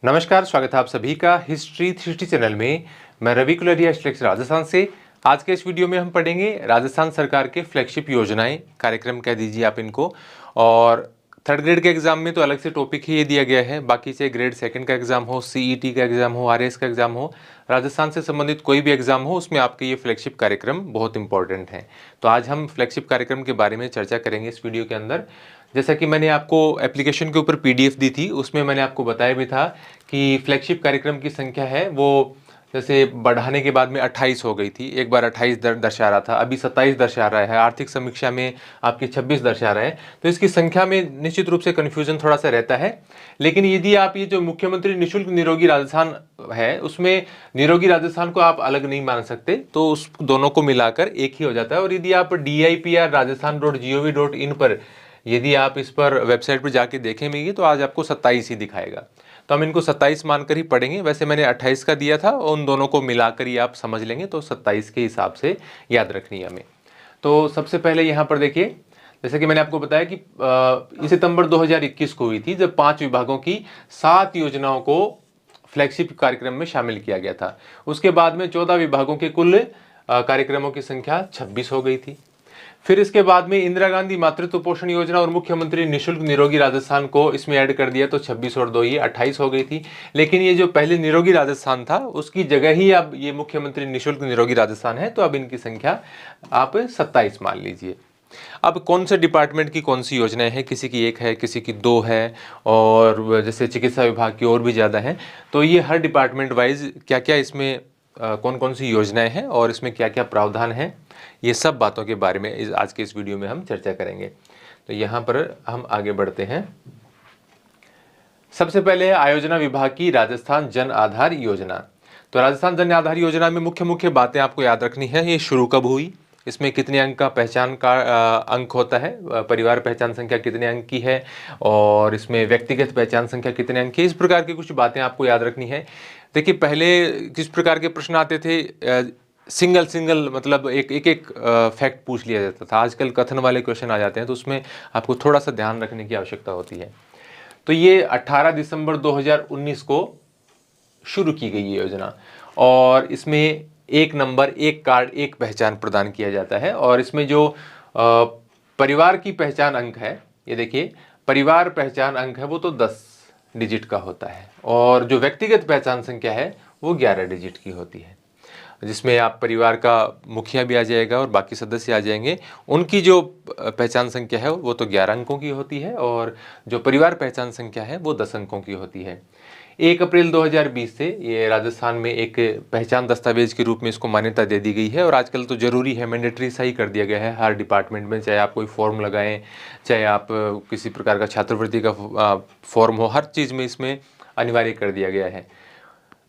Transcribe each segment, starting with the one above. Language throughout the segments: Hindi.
नमस्कार, स्वागत है आप सभी का हिस्ट्री 360 चैनल में। मैं रवि कुलरिया राजस्थान से। आज के इस वीडियो में हम पढ़ेंगे राजस्थान सरकार के फ्लैगशिप योजनाएं, कार्यक्रम कह दीजिए आप इनको। और थर्ड ग्रेड के एग्जाम में तो अलग से टॉपिक ही ये दिया गया है, बाकी चाहे ग्रेड सेकंड का एग्जाम हो, सीईटी का एग्जाम हो, आरएएस का एग्जाम हो, राजस्थान से संबंधित कोई भी एग्जाम हो, उसमें आपके ये फ्लैगशिप कार्यक्रम बहुत इंपॉर्टेंट हैं। तो आज हम फ्लैगशिप कार्यक्रम के बारे में चर्चा करेंगे इस वीडियो के अंदर। जैसा कि मैंने आपको एप्लीकेशन के ऊपर पीडीएफ दी थी, उसमें मैंने आपको बताया भी था कि फ्लैगशिप कार्यक्रम की संख्या है वो जैसे बढ़ाने के बाद में 28 हो गई थी। एक बार 28 दर्शा रहा था, अभी 27 दर्शा रहा है, आर्थिक समीक्षा में आपकी 26 दर्शा रहा है। तो इसकी संख्या में निश्चित रूप से कन्फ्यूजन थोड़ा सा रहता है। लेकिन यदि आप ये जो मुख्यमंत्री निःशुल्क निरोगी राजस्थान है, उसमें निरोगी राजस्थान को आप अलग नहीं मान सकते, तो उस दोनों को मिलाकर एक ही हो जाता है। और यदि आप DIPR-rajasthan.gov.in पर यदि आप इस पर वेबसाइट पर जाके देखेंगे तो आज आपको 27 ही दिखाएगा। तो हम इनको 27 मानकर ही पढ़ेंगे। वैसे मैंने 28 का दिया था, उन दोनों को मिलाकर ही आप समझ लेंगे, तो 27 के हिसाब से याद रखनी है हमें। तो सबसे पहले यहाँ पर देखिए, जैसे कि मैंने आपको बताया कि 1 सितंबर 2021 को हुई थी, जब 5 विभागों की 7 योजनाओं को फ्लैगशिप कार्यक्रम में शामिल किया गया था। उसके बाद में 14 विभागों के कुल कार्यक्रमों की संख्या 26 हो गई थी। फिर इसके बाद में इंदिरा गांधी मातृत्व पोषण योजना और मुख्यमंत्री निःशुल्क निरोगी राजस्थान को इसमें ऐड कर दिया, तो 26 और 2 ये 28 हो गई थी। लेकिन ये जो पहले निरोगी राजस्थान था, उसकी जगह ही अब ये मुख्यमंत्री निःशुल्क निरोगी राजस्थान है, तो अब इनकी संख्या आप 27 मान लीजिए। अब कौन से डिपार्टमेंट की कौन सी योजनाएं हैं, किसी की 1 है, किसी की 2 है, और जैसे चिकित्सा विभाग की और भी ज़्यादा हैं। तो ये हर डिपार्टमेंट वाइज क्या क्या इसमें कौन कौन सी योजनाएं हैं और इसमें क्या क्या प्रावधान हैं, ये सब बातों के बारे में आज के इस वीडियो में हम चर्चा करेंगे। तो यहाँ पर हम आगे बढ़ते हैं। सबसे पहले है आयोजना विभाग की राजस्थान जन आधार योजना। तो राजस्थान जन आधार योजना में मुख्य मुख्य बातें आपको याद रखनी है। ये शुरू कब हुई, इसमें कितने अंक का पहचान का अंक होता है, परिवार पहचान संख्या कितने अंक की है, और इसमें व्यक्तिगत पहचान संख्या कितने अंक की है, इस प्रकार की कुछ बातें आपको याद रखनी है। देखिए, पहले किस प्रकार के प्रश्न आते थे, सिंगल मतलब एक फैक्ट पूछ लिया जाता था। आजकल कथन वाले क्वेश्चन आ जाते हैं, तो उसमें आपको थोड़ा सा ध्यान रखने की आवश्यकता होती है। तो ये 18 दिसंबर 2019 को शुरू की गई ये योजना, और इसमें 1 नंबर, 1 कार्ड, 1 पहचान प्रदान किया जाता है। और इसमें जो परिवार की पहचान अंक है, ये देखिए, परिवार पहचान अंक है वो तो 10 डिजिट का होता है, और जो व्यक्तिगत पहचान संख्या है वो 11 डिजिट की होती है, जिसमें आप परिवार का मुखिया भी आ जाएगा और बाकी सदस्य आ जाएंगे। उनकी जो पहचान संख्या है वो तो 11 अंकों की होती है, और जो परिवार पहचान संख्या है वो 10 अंकों की होती है। 1 अप्रैल 2020 से ये राजस्थान में एक पहचान दस्तावेज के रूप में इसको मान्यता दे दी गई है। और आजकल तो ज़रूरी है, मैंडेटरी सा ही कर दिया गया है हर डिपार्टमेंट में, चाहे आप कोई फॉर्म लगाएं, चाहे आप किसी प्रकार का छात्रवृत्ति का फॉर्म हो, हर चीज़ में इसमें अनिवार्य कर दिया गया है।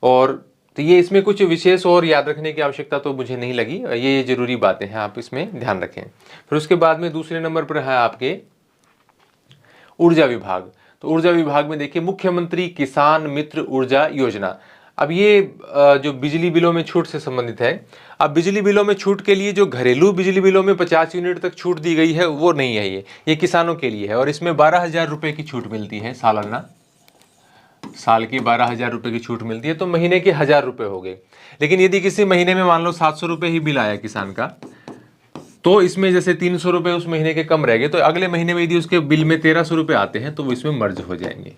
और तो ये इसमें कुछ विशेष और याद रखने की आवश्यकता तो मुझे नहीं लगी, ये जरूरी बातें हैं, आप इसमें ध्यान रखें। फिर उसके बाद में दूसरे नंबर पर है आपके ऊर्जा विभाग। तो ऊर्जा विभाग में देखिए, मुख्यमंत्री किसान मित्र ऊर्जा योजना। अब ये जो बिजली बिलों में छूट से संबंधित है। अब बिजली बिलों में छूट के लिए जो घरेलू बिजली बिलों में 50 यूनिट तक छूट दी गई है वो नहीं है, ये किसानों के लिए है। और इसमें 12,000 रुपये की छूट मिलती है सालाना, साल की 12,000 रुपये की छूट मिलती है, तो महीने के 1,000 रुपये हो गए। लेकिन यदि किसी महीने में मान लो 700 रुपये ही बिल आया किसान का, तो इसमें जैसे 300 रुपये उस महीने के कम रह गए, तो अगले महीने में यदि उसके बिल में 1300 रुपये आते हैं तो वो इसमें मर्ज हो जाएंगे,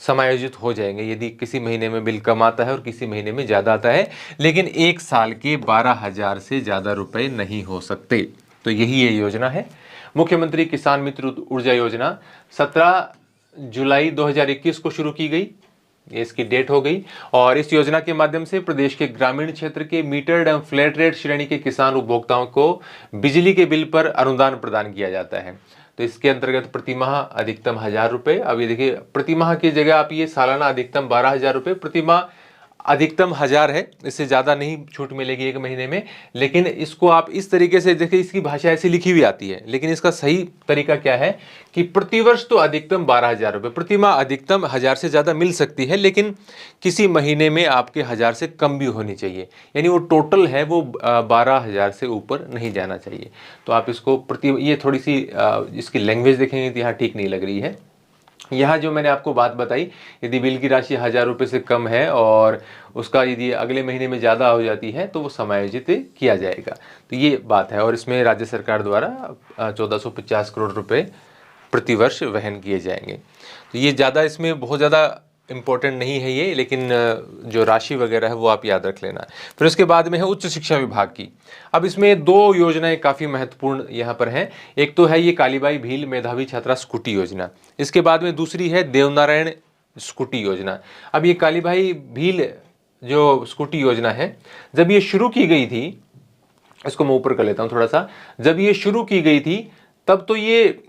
समायोजित हो जाएंगे, यदि किसी महीने में बिल कम आता है और किसी महीने में ज़्यादा आता है। लेकिन एक साल के 12,000 से ज़्यादा रुपये नहीं हो सकते। तो यही ये योजना है, मुख्यमंत्री किसान मित्र ऊर्जा योजना। 17 जुलाई 2021 को शुरू की गई, ये इसकी डेट हो गई। और इस योजना के माध्यम से प्रदेश के ग्रामीण क्षेत्र के मीटर्ड एवं फ्लैट रेट श्रेणी के किसान उपभोक्ताओं को बिजली के बिल पर अनुदान प्रदान किया जाता है। तो इसके अंतर्गत प्रतिमाह अधिकतम 1,000 रुपये। अब ये देखिए, प्रतिमाह की जगह आप ये सालाना अधिकतम 12,000 रुपये, प्रतिमाह अधिकतम 1,000 है, इससे ज़्यादा नहीं छूट मिलेगी एक महीने में। लेकिन इसको आप इस तरीके से देखिए, इसकी भाषा ऐसी लिखी हुई आती है, लेकिन इसका सही तरीका क्या है कि प्रतिवर्ष तो अधिकतम 12,000 रुपये, प्रतिमाह अधिकतम 1,000 से ज़्यादा मिल सकती है, लेकिन किसी महीने में आपके 1,000 से कम भी होनी चाहिए, यानी वो टोटल है वो 12,000 से ऊपर नहीं जाना चाहिए। तो आप इसको ये थोड़ी सी इसकी लैंग्वेज देखेंगे तो यहाँ ठीक नहीं लग रही है। यहाँ जो मैंने आपको बात बताई, यदि बिल की राशि 1000 रुपये से कम है और उसका यदि अगले महीने में ज़्यादा हो जाती है तो वो समायोजित किया जाएगा। तो ये बात है, और इसमें राज्य सरकार द्वारा 1450 करोड़ रुपए प्रतिवर्ष वहन किए जाएंगे। तो ये ज़्यादा, इसमें बहुत ज़्यादा इम्पोर्टेंट नहीं है ये, लेकिन जो राशि वगैरह है वो आप याद रख लेना। फिर उसके बाद में है उच्च शिक्षा विभाग की। अब इसमें दो योजनाएं काफ़ी महत्वपूर्ण यहाँ पर हैं। एक तो है ये कालीबाई भील मेधावी छात्रा स्कूटी योजना, इसके बाद में दूसरी है देवनारायण स्कूटी योजना। अब ये कालीबाई भील जो स्कूटी योजना है, जब ये शुरू की गई थी, इसको मैं ऊपर कर लेता हूँ थोड़ा सा, जब ये शुरू की गई थी तब तो ये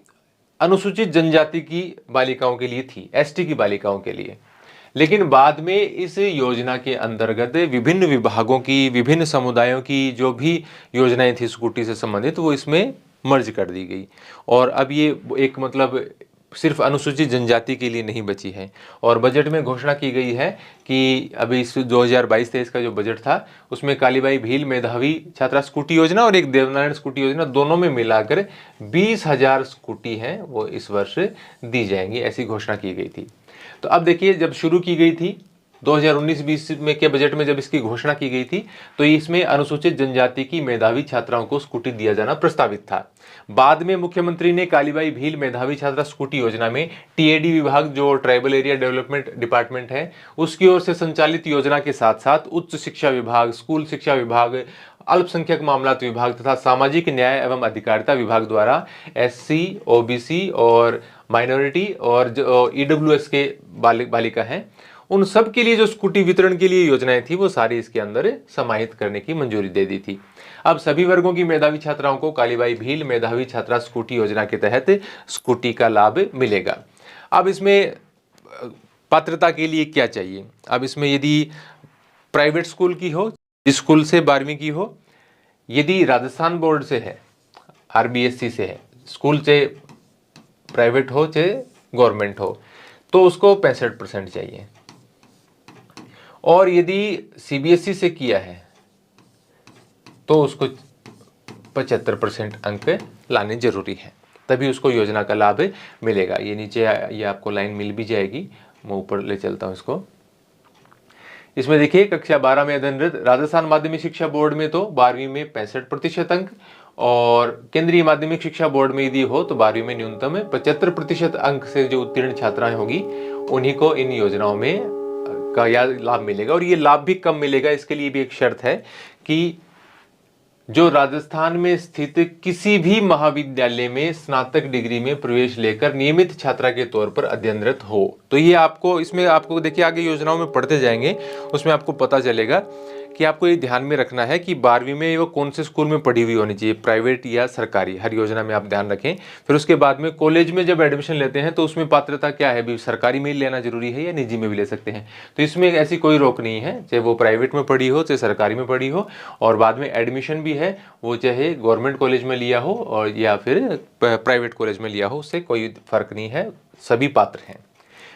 अनुसूचित जनजाति की बालिकाओं के लिए थी, एसटी की बालिकाओं के लिए। लेकिन बाद में इस योजना के अंतर्गत विभिन्न विभागों की, विभिन्न समुदायों की जो भी योजनाएं थी स्कूटी से संबंधित, वो इसमें मर्ज कर दी गई। और अब ये एक मतलब सिर्फ अनुसूचित जनजाति के लिए नहीं बची है। और बजट में घोषणा की गई है कि अभी इस 2022-23 का जो बजट था उसमें कालीबाई भील मेधावी छात्रा स्कूटी योजना और एक देवनारायण स्कूटी योजना, दोनों में मिलाकर 20,000 स्कूटी हैं वो इस वर्ष दी जाएंगी, ऐसी घोषणा की गई थी। तो अब देखिए, जब शुरू की गई थी 2019-20 में के बजट में, जब इसकी घोषणा की गई थी तो इसमें अनुसूचित जनजाति की मेधावी छात्राओं को स्कूटी दिया जाना प्रस्तावित था। बाद में मुख्यमंत्री ने कालीबाई भील मेधावी छात्रा स्कूटी योजना में टीएडी विभाग, जो ट्राइबल एरिया डेवलपमेंट डिपार्टमेंट है, उसकी ओर से संचालित योजना के साथ साथ उच्च शिक्षा विभाग, स्कूल शिक्षा विभाग, अल्पसंख्यक मामलात विभाग तथा सामाजिक न्याय एवं अधिकारिता विभाग द्वारा एससी, ओबीसी और माइनॉरिटी और जो ईडब्ल्यूएस के बालिका हैं, उन सब के लिए जो स्कूटी वितरण के लिए योजनाएं थी वो सारी इसके अंदर समाहित करने की मंजूरी दे दी थी। अब सभी वर्गों की मेधावी छात्राओं को कालीबाई भील मेधावी छात्रा स्कूटी योजना के तहत स्कूटी का लाभ मिलेगा। अब इसमें पात्रता के लिए क्या चाहिए? अब इसमें यदि प्राइवेट स्कूल की हो, जिस स्कूल से 12वीं की हो, यदि राजस्थान बोर्ड से है, आरबीएससी से है, स्कूल से प्राइवेट हो चाहे गवर्नमेंट हो, तो उसको 65% चाहिए। और यदि सीबीएसई से किया है तो उसको 75% अंक लाने जरूरी है, तभी उसको योजना का लाभ मिलेगा। ये नीचे ये आपको लाइन मिल भी जाएगी, मैं ऊपर ले चलता हूँ इसको। इसमें देखिए, कक्षा 12 में अध्ययनरत राजस्थान माध्यमिक शिक्षा बोर्ड में तो 12वीं में 65% अंक, और केंद्रीय माध्यमिक शिक्षा बोर्ड में यदि हो तो 12वीं में न्यूनतम 75% अंक से जो उत्तीर्ण छात्राएं होगी उन्हीं को इन योजनाओं में का लाभ मिलेगा। और ये लाभ भी कम मिलेगा, इसके लिए भी एक शर्त है कि जो राजस्थान में स्थित किसी भी महाविद्यालय में स्नातक डिग्री में प्रवेश लेकर नियमित छात्रा के तौर पर अध्ययनरत हो। तो ये आपको, इसमें आपको देखिए आगे योजनाओं में पढ़ते जाएंगे, उसमें आपको पता चलेगा कि आपको ये ध्यान में रखना है कि 12वीं में वो कौन से स्कूल में पढ़ी हुई होनी चाहिए, प्राइवेट या सरकारी, हर योजना में आप ध्यान रखें। फिर उसके बाद में कॉलेज में जब एडमिशन लेते हैं तो उसमें पात्रता क्या है, भी सरकारी में ही लेना जरूरी है या निजी में भी ले सकते हैं। तो इसमें ऐसी कोई रोक नहीं है, चाहे वो प्राइवेट में पढ़ी हो चाहे सरकारी में पढ़ी हो। और बाद में एडमिशन भी है, वो चाहे गवर्नमेंट कॉलेज में लिया हो और या फिर प्राइवेट कॉलेज में लिया हो, उससे कोई फर्क नहीं है, सभी पात्र हैं।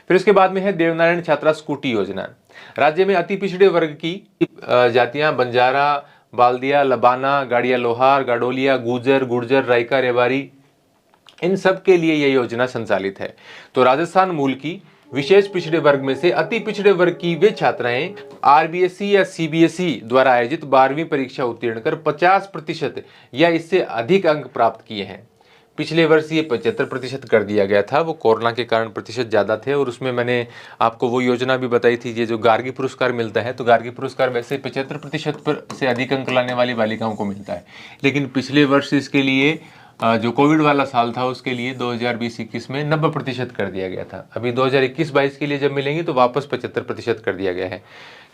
फिर उसके बाद में है देवनारायण छात्रा स्कूटी योजना। राज्य में अति पिछड़े वर्ग की जातियां बंजारा, बाल्दिया, लबाना, गाड़िया लोहार, गाडोलिया, गुजर, गुर्जर, रायका, रेवारी, इन सब के लिए यह योजना संचालित है। तो राजस्थान मूल की विशेष पिछड़े वर्ग में से अति पिछड़े वर्ग की वे छात्राएं आरबीएसई या सीबीएसई द्वारा आयोजित 12वीं परीक्षा उत्तीर्ण कर 50% या इससे अधिक अंक प्राप्त किए हैं। पिछले वर्ष ये 75% कर दिया गया था, वो कोरोना के कारण प्रतिशत ज़्यादा थे। और उसमें मैंने आपको वो योजना भी बताई थी, ये जो गार्गी पुरस्कार मिलता है, तो गार्गी पुरस्कार वैसे 75% से अधिक अंक लाने वाली बालिकाओं को मिलता है। लेकिन पिछले वर्ष इसके लिए जो कोविड वाला साल था उसके लिए 2020-21 में 90% कर दिया गया था। अभी 2021-22 के लिए जब मिलेंगे तो वापस 75% कर दिया गया है,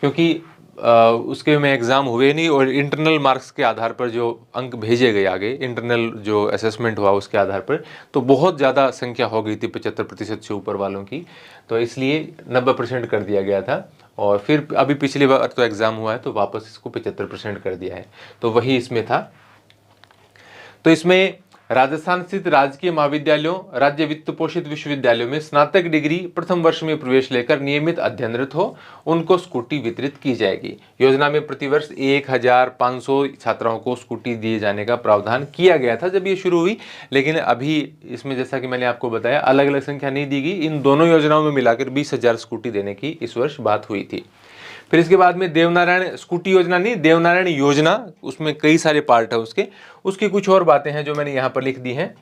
क्योंकि उसके में एग्ज़ाम हुए नहीं और इंटरनल मार्क्स के आधार पर जो अंक भेजे गए आगे, इंटरनल जो असेसमेंट हुआ उसके आधार पर, तो बहुत ज़्यादा संख्या हो गई थी 75% से ऊपर वालों की, तो इसलिए 90% कर दिया गया था। और फिर अभी पिछली बार तो एग्ज़ाम हुआ है तो वापस इसको 75% कर दिया है, तो वही इसमें था। तो इसमें राजस्थान स्थित राजकीय महाविद्यालयों, राज्य वित्त पोषित विश्वविद्यालयों में स्नातक डिग्री प्रथम वर्ष में प्रवेश लेकर नियमित अध्ययनरत हो, उनको स्कूटी वितरित की जाएगी। योजना में प्रतिवर्ष 1500 छात्राओं को स्कूटी दिए जाने का प्रावधान किया गया था जब ये शुरू हुई, लेकिन अभी इसमें जैसा कि मैंने आपको बताया अलग अलग संख्या नहीं दी गई। इन दोनों योजनाओं में मिलाकर 20,000 स्कूटी देने की इस वर्ष बात हुई थी। फिर इसके बाद में देवनारायण स्कूटी योजना नहीं, देवनारायण योजना, उसमें कई सारे पार्ट है उसकी कुछ और बातें हैं जो मैंने यहाँ पर लिख दी हैं,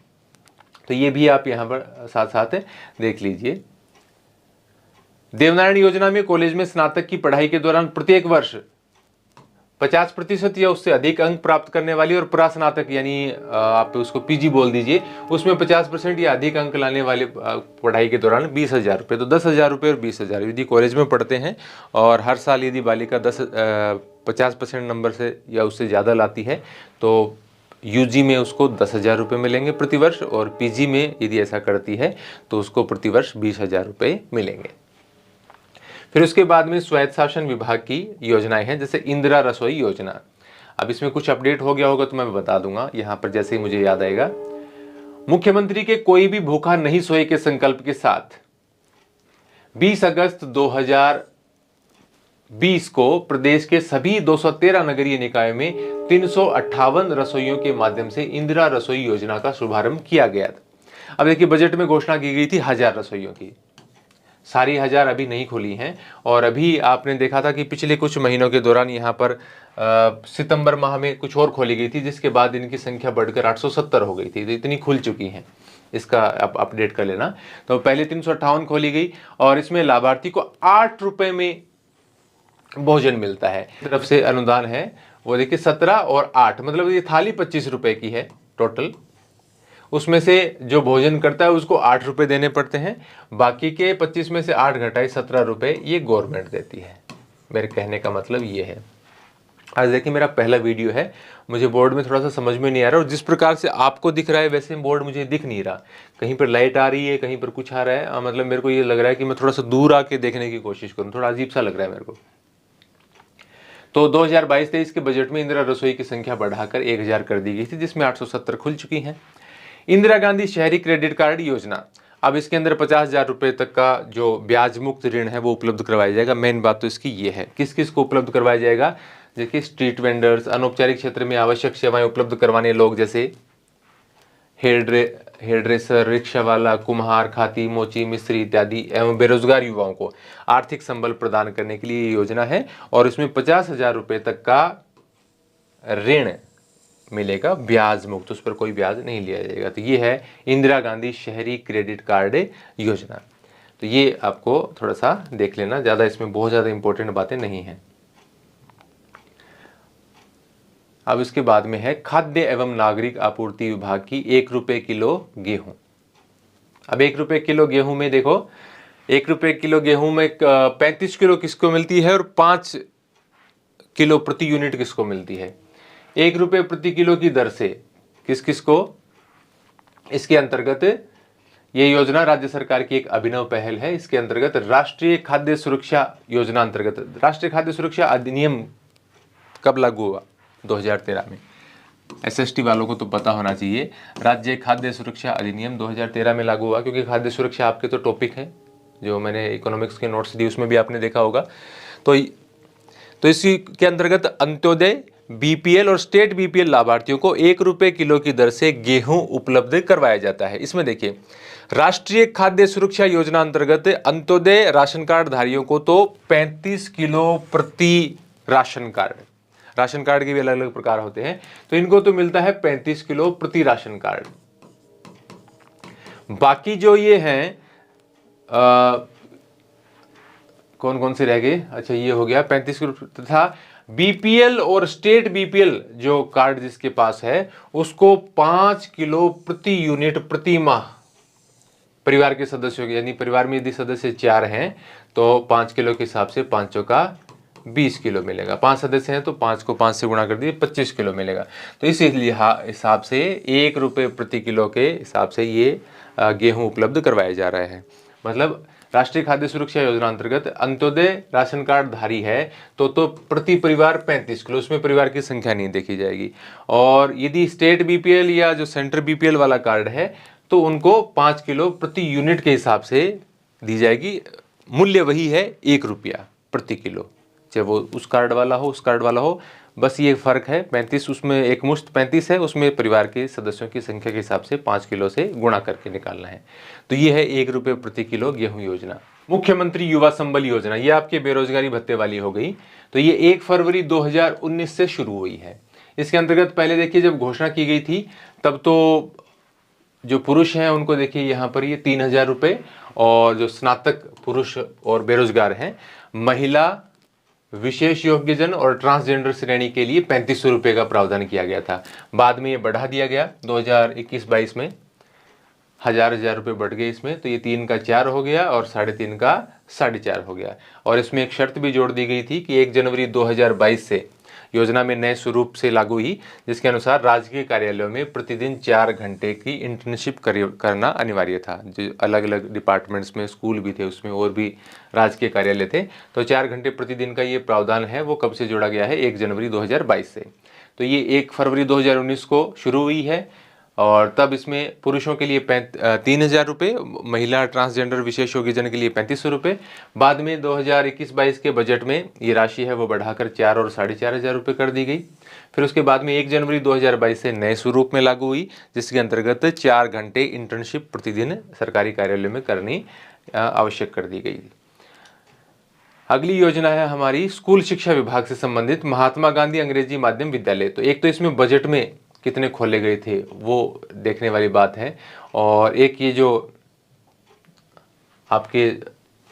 तो ये भी आप यहाँ पर साथ साथ देख लीजिए। देवनारायण योजना में कॉलेज में स्नातक की पढ़ाई के दौरान प्रत्येक वर्ष 50% या उससे अधिक अंक प्राप्त करने वाली और प्रास्नातक यानी आप उसको पीजी बोल दीजिए, उसमें 50% या अधिक अंक लाने वाले पढ़ाई के दौरान 20,000 रुपये। तो 10,000 रुपये और 20,000 यदि कॉलेज में पढ़ते हैं और हर साल यदि बालिका 50% नंबर से या उससे ज़्यादा लाती है तो यूजी में उसको 10,000 रुपये मिलेंगे प्रतिवर्ष, और पीजी में यदि ऐसा करती है तो उसको प्रतिवर्ष 20,000 रुपये मिलेंगे। फिर उसके बाद में स्वायत्त शासन विभाग की योजनाएं हैं, जैसे इंदिरा रसोई योजना। अब इसमें कुछ अपडेट हो गया होगा तो मैं बता दूंगा यहाँ पर जैसे ही मुझे याद आएगा। मुख्यमंत्री के कोई भी भूखा नहीं सोए के संकल्प के साथ 20 अगस्त 2020 को प्रदेश के सभी 213 नगरीय निकायों में 358 रसोइयों के माध्यम से इंदिरा रसोई योजना का शुभारंभ किया गया था। अब देखिए, बजट में घोषणा की गई थी 1000 रसोइयों की, सारी 1000 अभी नहीं खुली हैं। और अभी आपने देखा था कि पिछले कुछ महीनों के दौरान यहाँ पर सितंबर माह में कुछ और खोली गई थी, जिसके बाद इनकी संख्या बढ़कर 870 हो गई थी, तो इतनी खुल चुकी हैं। इसका आप अपडेट कर लेना। तो पहले 358 खोली गई और इसमें लाभार्थी को 8 रुपये में भोजन मिलता है। तरफ से अनुदान है वो देखिए 17 और 8, मतलब ये थाली 25 रुपये की है टोटल। उसमें से जो भोजन करता है उसको 8 रुपये देने पड़ते हैं, बाकी के 25 में से 8 घटाए 17 रुपये ये गवर्नमेंट देती है। मेरे कहने का मतलब ये है। आज देखिए, मेरा पहला वीडियो है, मुझे बोर्ड में थोड़ा सा समझ में नहीं आ रहा, और जिस प्रकार से आपको दिख रहा है वैसे बोर्ड मुझे दिख नहीं रहा। कहीं पर लाइट आ रही है, कहीं पर कुछ आ रहा है, मतलब मेरे को ये लग रहा है कि मैं थोड़ा सा दूर आके देखने की कोशिश करूँ, थोड़ा अजीब सा लग रहा है मेरे को। तो 2022-23 के बजट में इंदिरा रसोई की संख्या बढ़ाकर 1000 कर दी गई थी, जिसमें 870 खुल चुकी हैं। इंदिरा गांधी शहरी क्रेडिट कार्ड योजना, अब इसके अंदर 50,000 रुपये तक का जो ब्याज मुक्त ऋण है वो उपलब्ध करवाया जाएगा। मेन बात तो इसकी ये है, किस किस को उपलब्ध करवाया जाएगा, जैसे स्ट्रीट वेंडर्स, अनौपचारिक क्षेत्र में आवश्यक सेवाएं उपलब्ध करवाने लोग, जैसे हेयर ड्रेसर, रिक्शा वाला, कुम्हार, खाती, मोची, मिस्त्री इत्यादि, एवं बेरोजगार युवाओं को आर्थिक संबल प्रदान करने के लिए ये योजना है। और इसमें 50,000 रुपये तक का ऋण मिलेगा ब्याज मुक्त, उस पर कोई ब्याज नहीं लिया जाएगा। तो ये है इंदिरा गांधी शहरी क्रेडिट कार्ड योजना। तो ये आपको थोड़ा सा देख लेना, ज़्यादा इसमें बहुत ज़्यादा इंपॉर्टेंट बातें नहीं हैं। अब इसके बाद में है खाद्य एवं नागरिक आपूर्ति विभाग की 1 रुपये किलो गेहूं। अब 1 रुपये किलो गेहूं में देखो, 1 रुपये किलो गेहूं में 35 किलो किसको मिलती है और 5 किलो प्रति यूनिट किसको मिलती है। 1 रुपये प्रति किलो की दर से किस किस को, इसके अंतर्गत ये योजना राज्य सरकार की एक अभिनव पहल है। इसके अंतर्गत राष्ट्रीय खाद्य सुरक्षा योजना अंतर्गत, राष्ट्रीय खाद्य सुरक्षा अधिनियम कब लागू हुआ, 2013 में। एसएसटी वालों को तो पता होना चाहिए, राज्य खाद्य सुरक्षा अधिनियम 2013 में लागू हुआ, क्योंकि खाद्य सुरक्षा आपके तो टॉपिक है, जो मैंने इकोनॉमिक्स के नोट्स दिए उसमें भी आपने देखा होगा। तो इसी के अंतर्गत अंत्योदय, बीपीएल और स्टेट बीपीएल लाभार्थियों को 1 रुपये किलो की दर से गेहूं उपलब्ध करवाया जाता है। इसमें देखिए, राष्ट्रीय खाद्य सुरक्षा योजना अंतर्गत अंत्योदय राशन कार्ड धारियों को तो 35 किलो प्रति राशन कार्ड, राशन कार्ड के भी अलग अलग प्रकार होते हैं, तो इनको तो मिलता है 35 किलो प्रति राशन कार्ड। बाकी जो ये हैं कौन कौन से रह गए, अच्छा ये हो गया 35 किलो, तथा बीपीएल और स्टेट बीपीएल जो कार्ड जिसके पास है उसको 5 किलो प्रति यूनिट प्रति माह परिवार के सदस्यों के, यानी परिवार में यदि सदस्य 4 हैं तो 5 किलो के हिसाब से 5 का 20 किलो मिलेगा। 5 सदस्य हैं तो 5 को 5 से गुणा कर दिए 25 किलो मिलेगा। तो इस हिसाब से 1 रुपये प्रति किलो के हिसाब से ये गेहूं उपलब्ध करवाए जा रहे हैं। मतलब राष्ट्रीय खाद्य सुरक्षा योजना अंतर्गत अंत्योदय राशन कार्ड धारी है तो प्रति परिवार 35 किलो, उसमें परिवार की संख्या नहीं देखी जाएगी। और यदि स्टेट बीपीएल या जो सेंटर बीपीएल वाला कार्ड है तो उनको 5 किलो प्रति यूनिट के हिसाब से दी जाएगी। मूल्य वही है 1 रुपया प्रति किलो, चाहे वो उस कार्ड वाला हो उस कार्ड वाला हो, बस ये फर्क है। 35 उसमें एक मुश्त 35 है, उसमें परिवार के सदस्यों की संख्या के हिसाब से 5 किलो से गुणा करके निकालना है। तो ये है 1 रुपये प्रति किलो गेहूं योजना। मुख्यमंत्री युवा संबल योजना, ये आपके बेरोजगारी भत्ते वाली हो गई। तो ये 1 फरवरी 2019 से शुरू हुई है। इसके अंतर्गत पहले देखिए जब घोषणा की गई थी तब तो जो पुरुष हैं उनको देखिए यहाँ पर ये 3,000 रुपये, और जो स्नातक पुरुष और बेरोजगार हैं, महिला, विशेष योग्यजन और ट्रांसजेंडर श्रेणी के लिए 3500 रुपये का प्रावधान किया गया था। बाद में ये बढ़ा दिया गया 2021-22 में, हजार रुपये बढ़ गए इसमें। तो ये 3 का 4 हो गया और 3.5 का 4.5 हो गया। और इसमें एक शर्त भी जोड़ दी गई थी कि 1 जनवरी 2022 से योजना में नए स्वरूप से लागू हुई, जिसके अनुसार राजकीय कार्यालयों में प्रतिदिन 4 घंटे की इंटर्नशिप करना अनिवार्य था। जो अलग अलग डिपार्टमेंट्स में स्कूल भी थे, उसमें और भी राजकीय कार्यालय थे, तो 4 घंटे प्रतिदिन का ये प्रावधान है वो कब से जोड़ा गया है? 1 जनवरी 2022 से। तो ये 1 फरवरी 2019 को शुरू हुई है और तब इसमें पुरुषों के लिए 3,000 रुपये, महिला ट्रांसजेंडर विशेष योग्यजन के लिए 3500 रुपये। बाद में 2021-22 के बजट में ये राशि है वो बढ़ाकर 4 और 4,500 रुपये कर दी गई। फिर उसके बाद में 1 जनवरी 2022 से नए स्वरूप में लागू हुई, जिसके अंतर्गत 4 घंटे इंटर्नशिप प्रतिदिन सरकारी कार्यालयों में करनी आवश्यक कर दी गई। अगली योजना है हमारी स्कूल शिक्षा विभाग से संबंधित महात्मा गांधी अंग्रेजी माध्यम विद्यालय। तो एक तो इसमें बजट में कितने खोले गए थे वो देखने वाली बात है, और एक ये जो आपके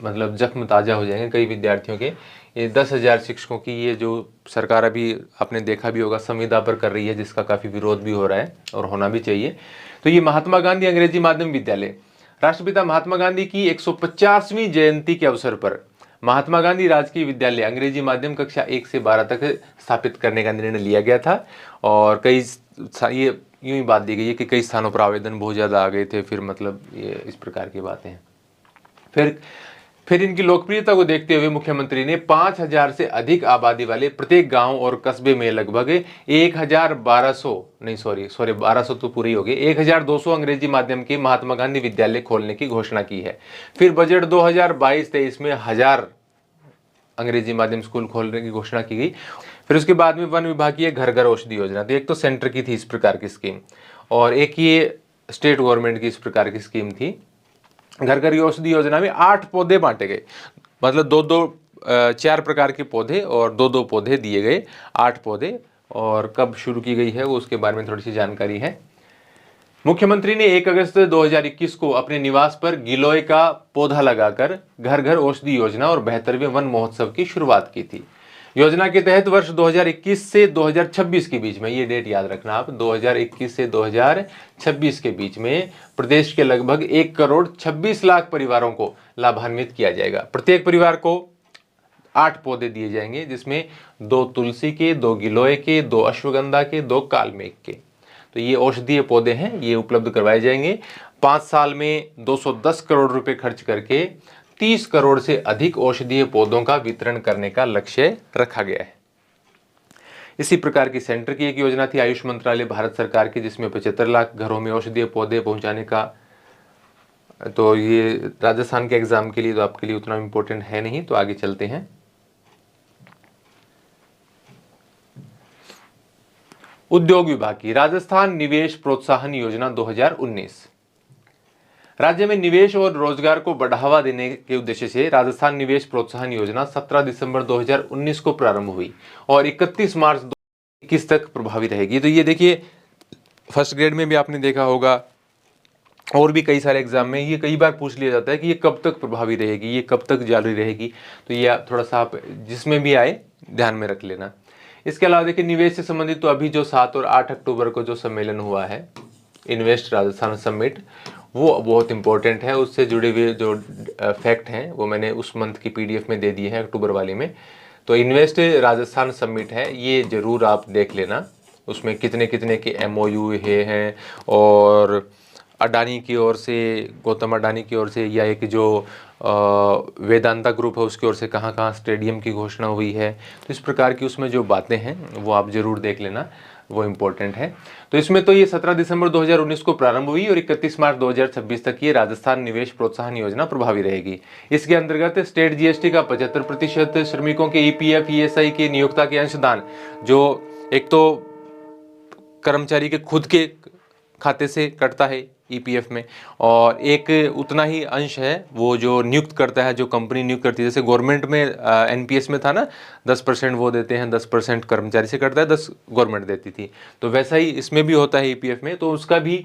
मतलब जख्म ताज़ा हो जाएंगे कई विद्यार्थियों के, ये 10,000 शिक्षकों की ये जो सरकार अभी आपने देखा भी होगा संविदा पर कर रही है, जिसका काफ़ी विरोध भी हो रहा है और होना भी चाहिए। तो ये महात्मा गांधी अंग्रेजी माध्यम विद्यालय राष्ट्रपिता महात्मा गांधी की 150वीं जयंती के अवसर पर महात्मा गांधी राजकीय विद्यालय अंग्रेजी माध्यम कक्षा 1 से 12 तक स्थापित करने का निर्णय लिया गया था। और कई ये यूं ही बात दी गई है कि कई स्थानों पर आवेदन बहुत ज़्यादा आ गए थे, फिर मतलब ये इस प्रकार की बातें हैं। फिर इनकी लोकप्रियता को देखते हुए मुख्यमंत्री ने 5,000 से अधिक आबादी वाले प्रत्येक गांव और कस्बे में लगभग 1,200 तो पूरी हो गई, 1,200 अंग्रेजी माध्यम के महात्मा गांधी विद्यालय खोलने की घोषणा की है। फिर बजट 2022-23 में 1000 अंग्रेजी माध्यम स्कूल खोलने की घोषणा की गई। फिर उसके बाद में वन विभाग की घर घर औषधि योजना, तो एक तो सेंटर की थी इस प्रकार की स्कीम, और एक ये स्टेट गवर्नमेंट की इस प्रकार की स्कीम थी। घर घर औषधि योजना में 8 पौधे बांटे गए, मतलब 4 प्रकार के पौधे और 2 पौधे दिए गए, 8 पौधे। और कब शुरू की गई है वो उसके बारे में थोड़ी सी जानकारी है। मुख्यमंत्री ने 1 अगस्त 2021 को अपने निवास पर गिलोय का पौधा लगाकर घर घर औषधि योजना और 72वें वन महोत्सव की शुरुआत की थी। योजना के तहत वर्ष 2021 से 2026 के बीच में, ये डेट याद रखना आप, 2021 से 2026 के बीच में प्रदेश के लगभग 1 करोड़ 26 लाख परिवारों को लाभान्वित किया जाएगा। प्रत्येक परिवार को 8 पौधे दिए जाएंगे, जिसमें 2 तुलसी के, 2 गिलोय के, 2 अश्वगंधा के, 2 कालमेघ के। तो ये औषधीय पौधे हैं, ये उपलब्ध करवाए जाएंगे। 5 साल में 210 करोड़ रुपए खर्च करके 30 करोड़ से अधिक औषधीय पौधों का वितरण करने का लक्ष्य रखा गया है। इसी प्रकार की सेंटर की एक योजना थी आयुष मंत्रालय भारत सरकार की, जिसमें 75 लाख घरों में औषधीय पौधे पहुंचाने का। तो ये राजस्थान के एग्जाम के लिए तो आपके लिए उतना इंपॉर्टेंट है नहीं, तो आगे चलते हैं। उद्योग विभाग की राजस्थान निवेश प्रोत्साहन योजना 2019। राज्य में निवेश और रोजगार को बढ़ावा देने के उद्देश्य से राजस्थान निवेश प्रोत्साहन योजना 17 दिसंबर 2019 को प्रारंभ हुई और 31 मार्च 2021 तक प्रभावी रहेगी। तो ये देखिए फर्स्ट ग्रेड में भी आपने देखा होगा, और भी कई सारे एग्जाम में ये कई बार पूछ लिया जाता है कि ये कब तक प्रभावी रहेगी, ये कब तक जारी रहेगी। तो ये थोड़ा सा आप जिसमें भी आए ध्यान में रख लेना। इसके अलावा देखिए निवेश से संबंधित तो अभी जो 7 और 8 अक्टूबर को जो सम्मेलन हुआ है इन्वेस्ट राजस्थान समिट, वो बहुत इंपॉर्टेंट है। उससे जुड़े हुए जो फैक्ट हैं वो मैंने उस मंथ की पीडीएफ में दे दिए हैं, अक्टूबर वाले में। तो इन्वेस्ट राजस्थान समिट है, ये जरूर आप देख लेना। उसमें कितने कितने के MOU हैं और अडानी की ओर से, गौतम अडानी की ओर से, या एक जो वेदांता ग्रुप है उसकी ओर से कहाँ कहाँ स्टेडियम की घोषणा हुई है। तो इस प्रकार की उसमें जो बातें हैं वो आप जरूर देख लेना, वो इम्पोर्टेंट है। तो इसमें तो ये 17 दिसंबर 2019 को प्रारंभ हुई और 31 मार्च 2026 तक ये राजस्थान निवेश प्रोत्साहन योजना प्रभावी रहेगी। इसके अंतर्गत स्टेट जीएसटी का 75%, श्रमिकों के ईपीएफ ईएसआई के नियोक्ता के अंशदान, जो एक तो कर्मचारी के खुद के खाते से कटता है ईपीएफ में, और एक उतना ही अंश है वो जो नियुक्त करता है, जो कंपनी नियुक्त करती है। जैसे गवर्नमेंट में एनपीएस में था ना, 10% वो देते हैं, 10% कर्मचारी से कटता है, 10 गवर्नमेंट देती थी। तो वैसा ही इसमें भी होता है ईपीएफ में, तो उसका भी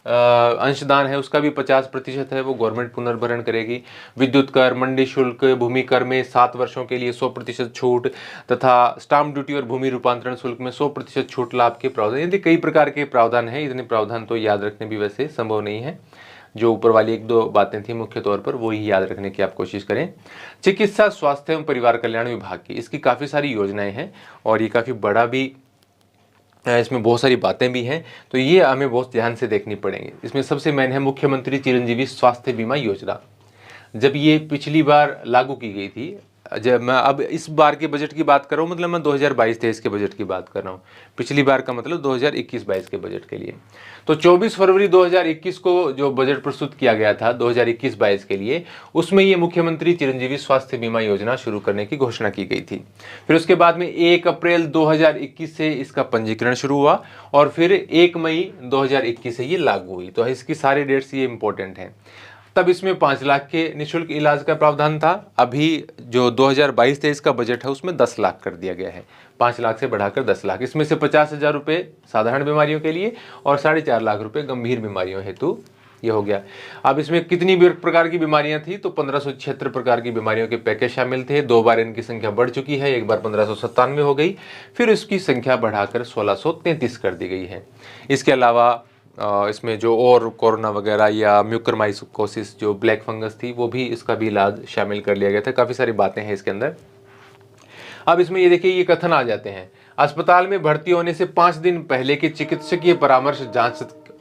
अंशदान है, उसका भी 50% है, वो गवर्नमेंट पुनर्भरण करेगी। विद्युत कर, मंडी शुल्क, भूमि कर में 7 वर्षों के लिए 100% छूट, तथा स्टाम्प ड्यूटी और भूमि रूपांतरण शुल्क में 100% छूट लाभ के प्रावधान। यदि कई प्रकार के प्रावधान है, इतने प्रावधान तो याद रखने भी वैसे संभव नहीं है। जो ऊपर वाली 1-2 बातें थी मुख्य तौर पर, वो ही याद रखने की आप कोशिश करें। चिकित्सा, स्वास्थ्य एवं परिवार कल्याण विभाग की इसकी काफ़ी सारी योजनाएं हैं और ये काफ़ी बड़ा भी, इसमें बहुत सारी बातें भी हैं, तो ये हमें बहुत ध्यान से देखनी पड़ेंगी। इसमें सबसे मेन है मुख्यमंत्री चिरंजीवी स्वास्थ्य बीमा योजना। जब ये पिछली बार लागू की गई थी, जब मैं अब इस बार के बजट की बात कर रहा हूँ, मतलब मैं 2022-23 के बजट की बात कर रहा हूँ, पिछली बार का मतलब 2021-22 के बजट के लिए। तो 24 फरवरी 2021 को जो बजट प्रस्तुत किया गया था 2021-22 के लिए, उसमें ये मुख्यमंत्री चिरंजीवी स्वास्थ्य बीमा योजना शुरू करने की घोषणा की गई थी। फिर उसके बाद में 1 अप्रैल 2021 से इसका पंजीकरण शुरू हुआ और फिर 1 मई 2021 से ये लागू हुई। तो इसकी सारी डेट्स ये इंपॉर्टेंट हैं। तब इसमें 5 लाख के निःशुल्क इलाज का प्रावधान था। अभी जो 2022-23 का बजट है उसमें 10 लाख कर दिया गया है, 5 लाख से बढ़ाकर 10 लाख। इसमें से 50,000 रुपये साधारण बीमारियों के लिए और 4.5 लाख रुपये गंभीर बीमारियों हेतु ये हो गया। अब इसमें कितनी प्रकार की बीमारियां थी, तो 1576 प्रकार की बीमारियों के पैकेज शामिल थे। 2 बार इनकी संख्या बढ़ चुकी है, एक बार 1597 हो गई, फिर इसकी संख्या बढ़ाकर 1633 कर दी गई है। इसके अलावा इसमें जो और कोरोना वगैरह या म्यूकरमाइकोसिस जो ब्लैक फंगस थी, वो भी, इसका भी इलाज शामिल कर लिया गया था। काफ़ी सारी बातें हैं इसके अंदर। अब इसमें ये देखिए, ये कथन आ जाते हैं, अस्पताल में भर्ती होने से 5 दिन पहले के चिकित्सकीय परामर्श,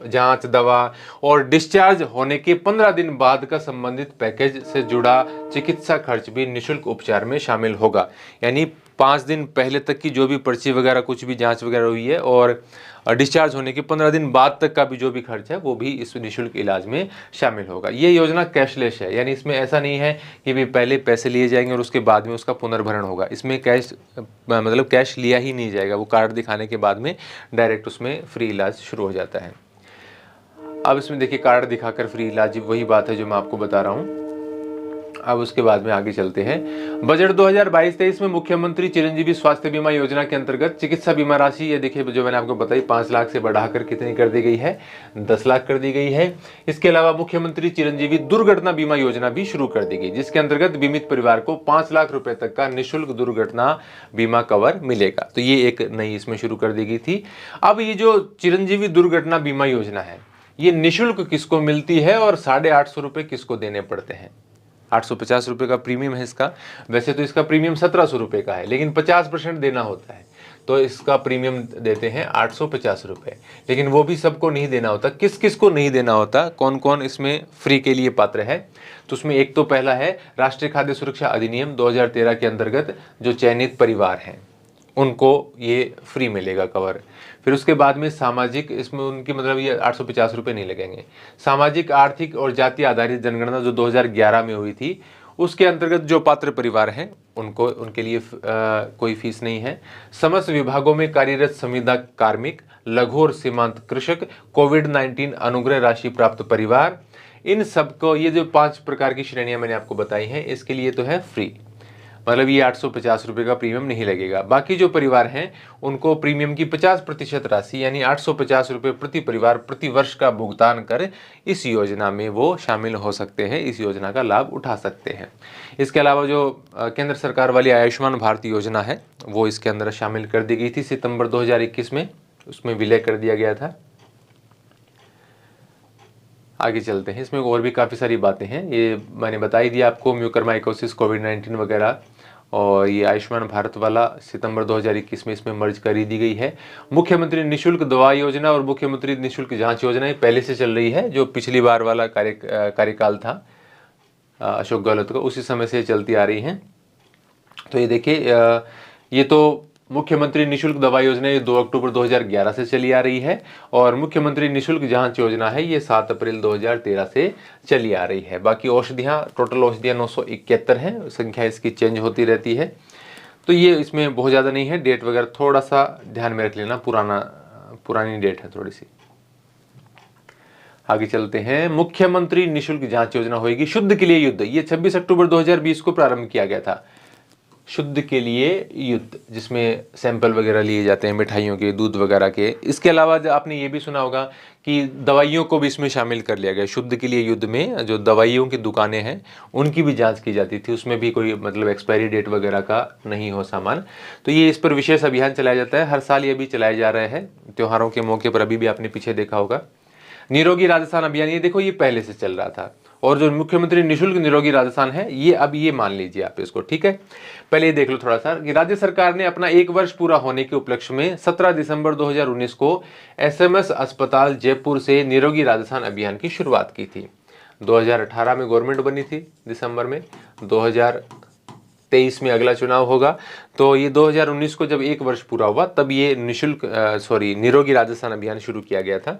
जांच, दवा और डिस्चार्ज होने के 15 दिन बाद का संबंधित पैकेज से जुड़ा चिकित्सा खर्च भी निःशुल्क उपचार में शामिल होगा। यानी 5 दिन पहले तक की जो भी पर्ची वगैरह, कुछ भी जांच वगैरह हुई है, और डिस्चार्ज होने के 15 दिन बाद तक का भी जो भी खर्च है, वो भी इस निःशुल्क इलाज में शामिल होगा। ये योजना कैशलेस है, यानी इसमें ऐसा नहीं है कि भी पहले पैसे लिए जाएंगे और उसके बाद में उसका पुनर्भरण होगा। इसमें कैश, मतलब कैश लिया ही नहीं जाएगा, वो कार्ड दिखाने के बाद में डायरेक्ट उसमें फ्री इलाज शुरू हो जाता है। अब इसमें देखिए, कार्ड दिखाकर फ्री इलाज, वही बात है जो मैं आपको बता रहा हूँ। अब उसके बाद में आगे चलते हैं। बजट 2022-23 में मुख्यमंत्री चिरंजीवी स्वास्थ्य बीमा योजना के अंतर्गत चिकित्सा बीमा राशि, ये देखिए जो मैंने आपको बताई, 5 लाख से बढ़ाकर कितनी कर दी गई है, 10 लाख कर दी गई है। इसके अलावा मुख्यमंत्री चिरंजीवी दुर्घटना बीमा योजना भी शुरू कर दी गई, जिसके अंतर्गत बीमित परिवार को 5 लाख रुपए तक का निःशुल्क दुर्घटना बीमा कवर मिलेगा। तो ये एक नई इसमें शुरू कर दी गई थी। अब ये जो चिरंजीवी दुर्घटना बीमा योजना है, ये निःशुल्क किसको मिलती है और 850 रुपए किसको देने पड़ते हैं। 850 रुपये का प्रीमियम है इसका। वैसे तो इसका प्रीमियम 1700 रुपये का है, लेकिन 50% देना होता है, तो इसका प्रीमियम देते हैं 850 रुपये। लेकिन वो भी सबको नहीं देना होता। किस किस को नहीं देना होता, कौन कौन इसमें फ्री के लिए पात्र है, तो उसमें एक तो पहला है राष्ट्रीय खाद्य सुरक्षा अधिनियम 2013 के अंतर्गत जो चयनित परिवार हैं, उनको ये फ्री मिलेगा कवर। फिर उसके बाद में सामाजिक, इसमें उनकी मतलब ये 850 रुपये नहीं लगेंगे। सामाजिक, आर्थिक और जाति आधारित जनगणना जो 2011 में हुई थी, उसके अंतर्गत जो पात्र परिवार हैं उनको, उनके लिए कोई फीस नहीं है। समस्त विभागों में कार्यरत संविदा कार्मिक, लघु और सीमांत कृषक, कोविड-19 अनुग्रह राशि प्राप्त परिवार, इन सबको, ये जो 5 प्रकार की श्रेणियां मैंने आपको बताई हैं, इसके लिए तो है फ्री, मतलब ये 850 रुपये का प्रीमियम नहीं लगेगा। बाकी जो परिवार हैं उनको प्रीमियम की 50% राशि, यानी 850 रुपये प्रति परिवार प्रति वर्ष का भुगतान कर इस योजना में वो शामिल हो सकते हैं, इस योजना का लाभ उठा सकते हैं। इसके अलावा जो केंद्र सरकार वाली आयुष्मान भारत योजना है, वो इसके अंदर शामिल कर दी गई थी सितंबर 2021 में, उसमें विलय कर दिया गया था। आगे चलते हैं, इसमें और भी काफ़ी सारी बातें हैं, ये मैंने बता ही दिया आपको, म्यूकरमाइकोसिस, कोविड-19 वगैरह, और ये आयुष्मान भारत वाला सितंबर 2021 में इसमें मर्ज कर दी गई है। मुख्यमंत्री निशुल्क दवा योजना और मुख्यमंत्री निशुल्क जांच योजना ये पहले से चल रही है, जो पिछली बार वाला कार्यकाल था अशोक गहलोत का, उसी समय से चलती आ रही है। तो ये देखिए, ये तो मुख्यमंत्री निशुल्क दवा योजना ये 2 अक्टूबर 2011 से चली आ रही है, और मुख्यमंत्री निशुल्क जांच योजना है ये 7 अप्रैल 2013 से चली आ रही है। बाकी औषधियाँ, टोटल औषधियाँ 971 हैं, संख्या इसकी चेंज होती रहती है, तो ये इसमें बहुत ज़्यादा नहीं है। डेट वगैरह थोड़ा सा ध्यान में रख लेना, पुरानी डेट है थोड़ी सी। आगे चलते हैं। मुख्यमंत्री निशुल्क जांच योजना होगी शुद्ध के लिए युद्ध, ये 26 अक्टूबर 2020 को प्रारंभ किया गया था। शुद्ध के लिए युद्ध, जिसमें सैंपल वगैरह लिए जाते हैं मिठाइयों के, दूध वगैरह के। इसके अलावा आपने ये भी सुना होगा कि दवाइयों को भी इसमें शामिल कर लिया गया। शुद्ध के लिए युद्ध में जो दवाइयों की दुकानें हैं उनकी भी जांच की जाती थी, उसमें भी कोई मतलब एक्सपायरी डेट वगैरह का नहीं हो सामान। तो ये इस पर विशेष अभियान चलाया जाता है, हर साल ये भी चलाए जा रहे हैं त्योहारों के मौके पर। अभी भी आपने पीछे देखा होगा निरोगी राजस्थान अभियान, ये देखो ये पहले से चल रहा था। और जो मुख्यमंत्री निशुल्क निरोगी राजस्थान है ये अब ये मान लीजिए आप इसको, ठीक है। पहले ये देख लो थोड़ा सा कि राज्य सरकार ने अपना 1 वर्ष पूरा होने के उपलक्ष्य में 17 दिसंबर 2019 को एसएमएस अस्पताल जयपुर से निरोगी राजस्थान अभियान की शुरुआत की थी। 2018 में गवर्नमेंट बनी थी दिसंबर में, 2023 में अगला चुनाव होगा, तो ये 2019 को जब 1 वर्ष पूरा हुआ तब ये निरोगी राजस्थान अभियान शुरू किया गया था।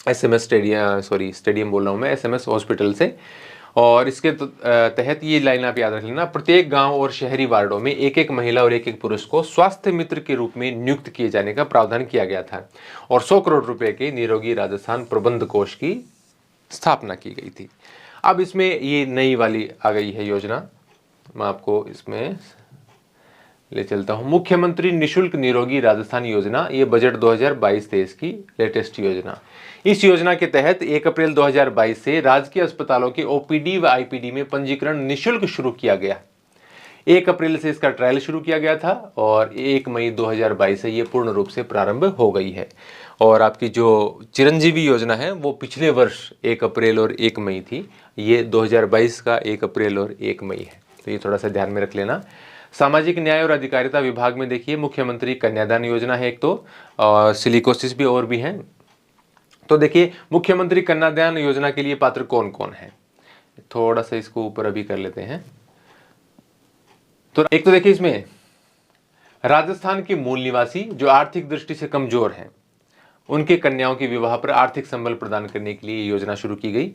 एसएमएस स्टेडियम बोल रहा हूँ मैं, एसएमएस हॉस्पिटल से। और इसके तहत ये लाइन आप याद रख लेना, प्रत्येक गांव और शहरी वार्डों में एक एक महिला और एक एक पुरुष को स्वास्थ्य मित्र के रूप में नियुक्त किए जाने का प्रावधान किया गया था, और 100 करोड़ रुपए के निरोगी राजस्थान प्रबंध कोष की स्थापना की गई थी। अब इसमें ये नई वाली आ गई है योजना, मैं आपको इसमें ले चलता हूं। मुख्यमंत्री निशुल्क निरोगी राजस्थान योजना, ये बजट 2022-23 की लेटेस्ट योजना। इस योजना के तहत 1 अप्रैल 2022 से राजकीय अस्पतालों के ओपीडी व आईपीडी में पंजीकरण निशुल्क शुरू किया गया। 1 अप्रैल से इसका ट्रायल शुरू किया गया था और 1 मई 2022 से ये पूर्ण रूप से प्रारंभ हो गई है। और आपकी जो चिरंजीवी योजना है वो पिछले वर्ष 1 अप्रैल और 1 मई थी, ये 2022 का 1 अप्रैल और 1 मई है, तो ये थोड़ा सा ध्यान में रख लेना। सामाजिक न्याय और अधिकारिता विभाग में देखिए मुख्यमंत्री कन्यादान योजना है एक तो, और सिलिकोसिस भी और भी हैं। तो देखिए मुख्यमंत्री कन्यादान योजना के लिए पात्र कौन कौन है, थोड़ा सा इसको ऊपर अभी कर लेते हैं। तो एक तो देखिए इसमें राजस्थान के मूल निवासी जो आर्थिक दृष्टि से कमजोर हैं, उनके कन्याओं के विवाह पर आर्थिक संबल प्रदान करने के लिए योजना शुरू की गई।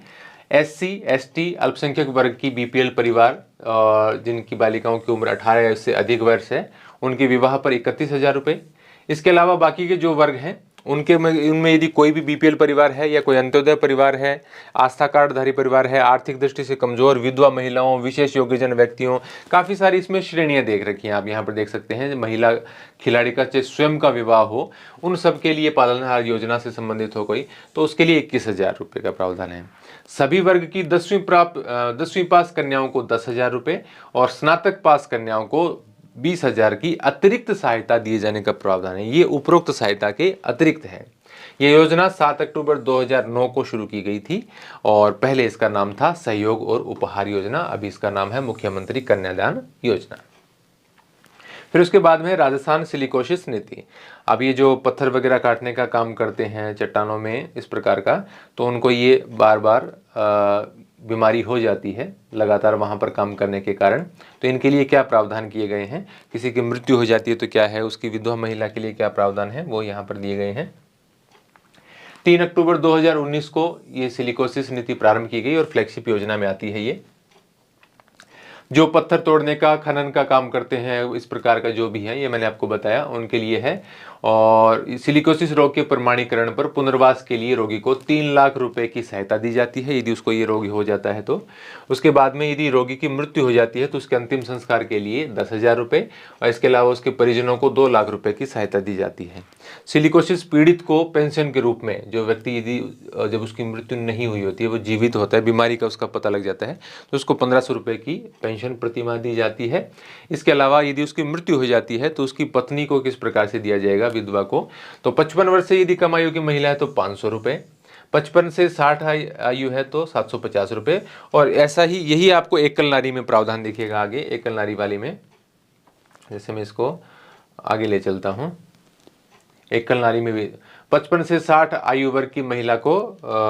SC, ST, अल्पसंख्यक वर्ग की BPL परिवार जिनकी बालिकाओं की उम्र 18 से अधिक वर्ष है, उनके विवाह पर 31,000 रुपये। इसके अलावा बाकी के जो वर्ग हैं उनमें यदि कोई भी BPL परिवार है या कोई अंत्योदय परिवार है, आस्था कार्डधारी परिवार है, आर्थिक दृष्टि से कमजोर, विधवा महिलाओं, विशेष योग्यजन व्यक्तियों, काफ़ी सारी इसमें श्रेणियां देख रखी हैं आप यहाँ पर देख सकते हैं। महिला खिलाड़ी का चाहे स्वयं का विवाह हो, उन सब के लिए पालनहार योजना से संबंधित हो कोई, तो उसके लिए 21,000 रुपये का प्रावधान है। सभी वर्ग की 10वीं पास कन्याओं को 10,000 रुपये और स्नातक पास कन्याओं को 20,000 की अतिरिक्त सहायता दिए जाने का प्रावधान है। ये उपरोक्त सहायता के अतिरिक्त है। ये योजना 7 अक्टूबर 2009 को शुरू की गई थी और पहले इसका नाम था सहयोग और उपहार योजना, अभी इसका नाम है मुख्यमंत्री कन्यादान योजना। फिर उसके बाद में राजस्थान सिलिकोसिस नीति। अब ये जो पत्थर वगैरह काटने का काम करते हैं चट्टानों में इस प्रकार का, तो उनको ये बार बार बीमारी हो जाती है लगातार वहाँ पर काम करने के कारण, तो इनके लिए क्या प्रावधान किए गए हैं। किसी की मृत्यु हो जाती है तो क्या है, उसकी विधवा महिला के लिए क्या प्रावधान है, वो यहाँ पर दिए गए हैं। 3 अक्टूबर 2019 को ये सिलिकोसिस नीति प्रारंभ की गई और फ्लैगशिप योजना में आती है। ये जो पत्थर तोड़ने का, खनन का काम करते हैं, इस प्रकार का जो भी है, ये मैंने आपको बताया उनके लिए है। और सिलिकोसिस रोग के प्रमाणीकरण पर पुनर्वास के लिए रोगी को 3 लाख रुपए की सहायता दी जाती है यदि उसको ये रोगी हो जाता है तो। उसके बाद में यदि रोगी की मृत्यु हो जाती है तो उसके अंतिम संस्कार के लिए 10,000 रुपये और इसके अलावा उसके परिजनों को 2 लाख रुपए की सहायता दी जाती है। सिलिकोसिस पीड़ित को पेंशन के रूप में, जो व्यक्ति यदि जब उसकी मृत्यु नहीं हुई होती है, वो जीवित होता है, बीमारी का उसका पता लग जाता है, तो उसको 1,500 रुपये की पेंशन प्रति माह दी जाती है। इसके अलावा यदि उसकी मृत्यु हो जाती है तो उसकी पत्नी को किस प्रकार से दिया जाएगा, विधवा को, तो 55 वर्ष से यदि कम आयु की महिला है तो 500 रुपये, 55 से 60 आयु है तो 750 रुपये। और ऐसा ही यही आपको एकल नारी में प्रावधान देखिएगा आगे, एकल नारी वाली में जैसे मैं इसको आगे ले चलता हूँ, एकल नारी में भी 55 से 60 आयु वर्ग की महिला को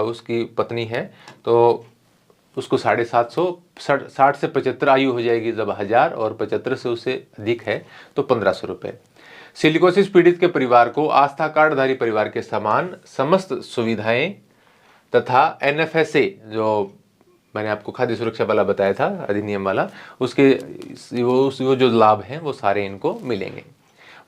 उसकी पत्नी है तो उसको 750, 60 से 75 आयु हो जाएगी जब 1000, और 75 से उससे अधिक है तो 1500 रुपये। सिलिकोसिस पीड़ित के परिवार को आस्था कार्डधारी परिवार के समान समस्त सुविधाएं तथा NFSA, जो मैंने आपको खाद्य सुरक्षा वाला बताया था अधिनियम वाला, उसके वो जो लाभ हैं वो सारे इनको मिलेंगे।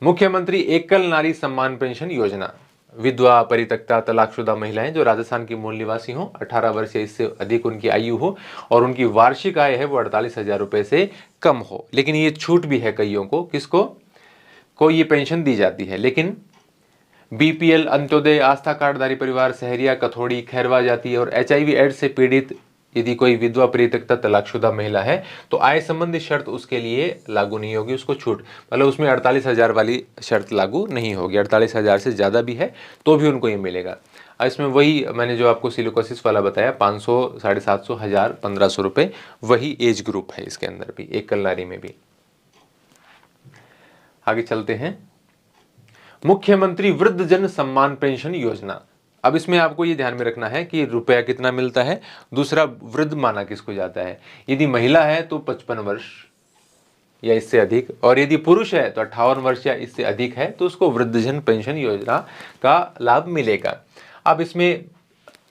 मुख्यमंत्री एकल नारी सम्मान पेंशन योजना, विधवा, परित्यक्ता, तलाकशुदा महिलाएं जो राजस्थान की मूल निवासी हों, 18 वर्ष या इससे अधिक उनकी आयु हो और उनकी वार्षिक आय है वो 48,000 रुपये से कम हो। लेकिन ये छूट भी है कईयों को, किसको ये पेंशन दी जाती है, लेकिन BPL, अंत्योदय, आस्था कार्डधारी परिवार, सहरिया, कथोड़ी, खैरवा जाति और HIV एड्स से पीड़ित यदि कोई विधवा, परित्यक्ता, तलाकशुदा महिला है तो आय संबंधी शर्त उसके लिए लागू नहीं होगी, उसको छूट, मतलब उसमें 48,000 वाली शर्त लागू नहीं होगी। 48,000 से ज़्यादा भी है तो भी उनको ये मिलेगा। इसमें वही मैंने जो आपको सिलिकोसिस वाला बताया, 500, 750, 1000, 1500 रुपये, वही एज ग्रुप है इसके अंदर भी, एकल नारी में भी। आगे चलते हैं, मुख्यमंत्री वृद्धजन सम्मान पेंशन योजना। अब इसमें आपको ये ध्यान में रखना है कि रुपया कितना मिलता है, दूसरा वृद्ध माना किसको जाता है। यदि महिला है तो 55 वर्ष या इससे अधिक, और यदि पुरुष है तो 58 वर्ष या इससे अधिक है तो उसको वृद्धजन पेंशन योजना का लाभ मिलेगा। अब इसमें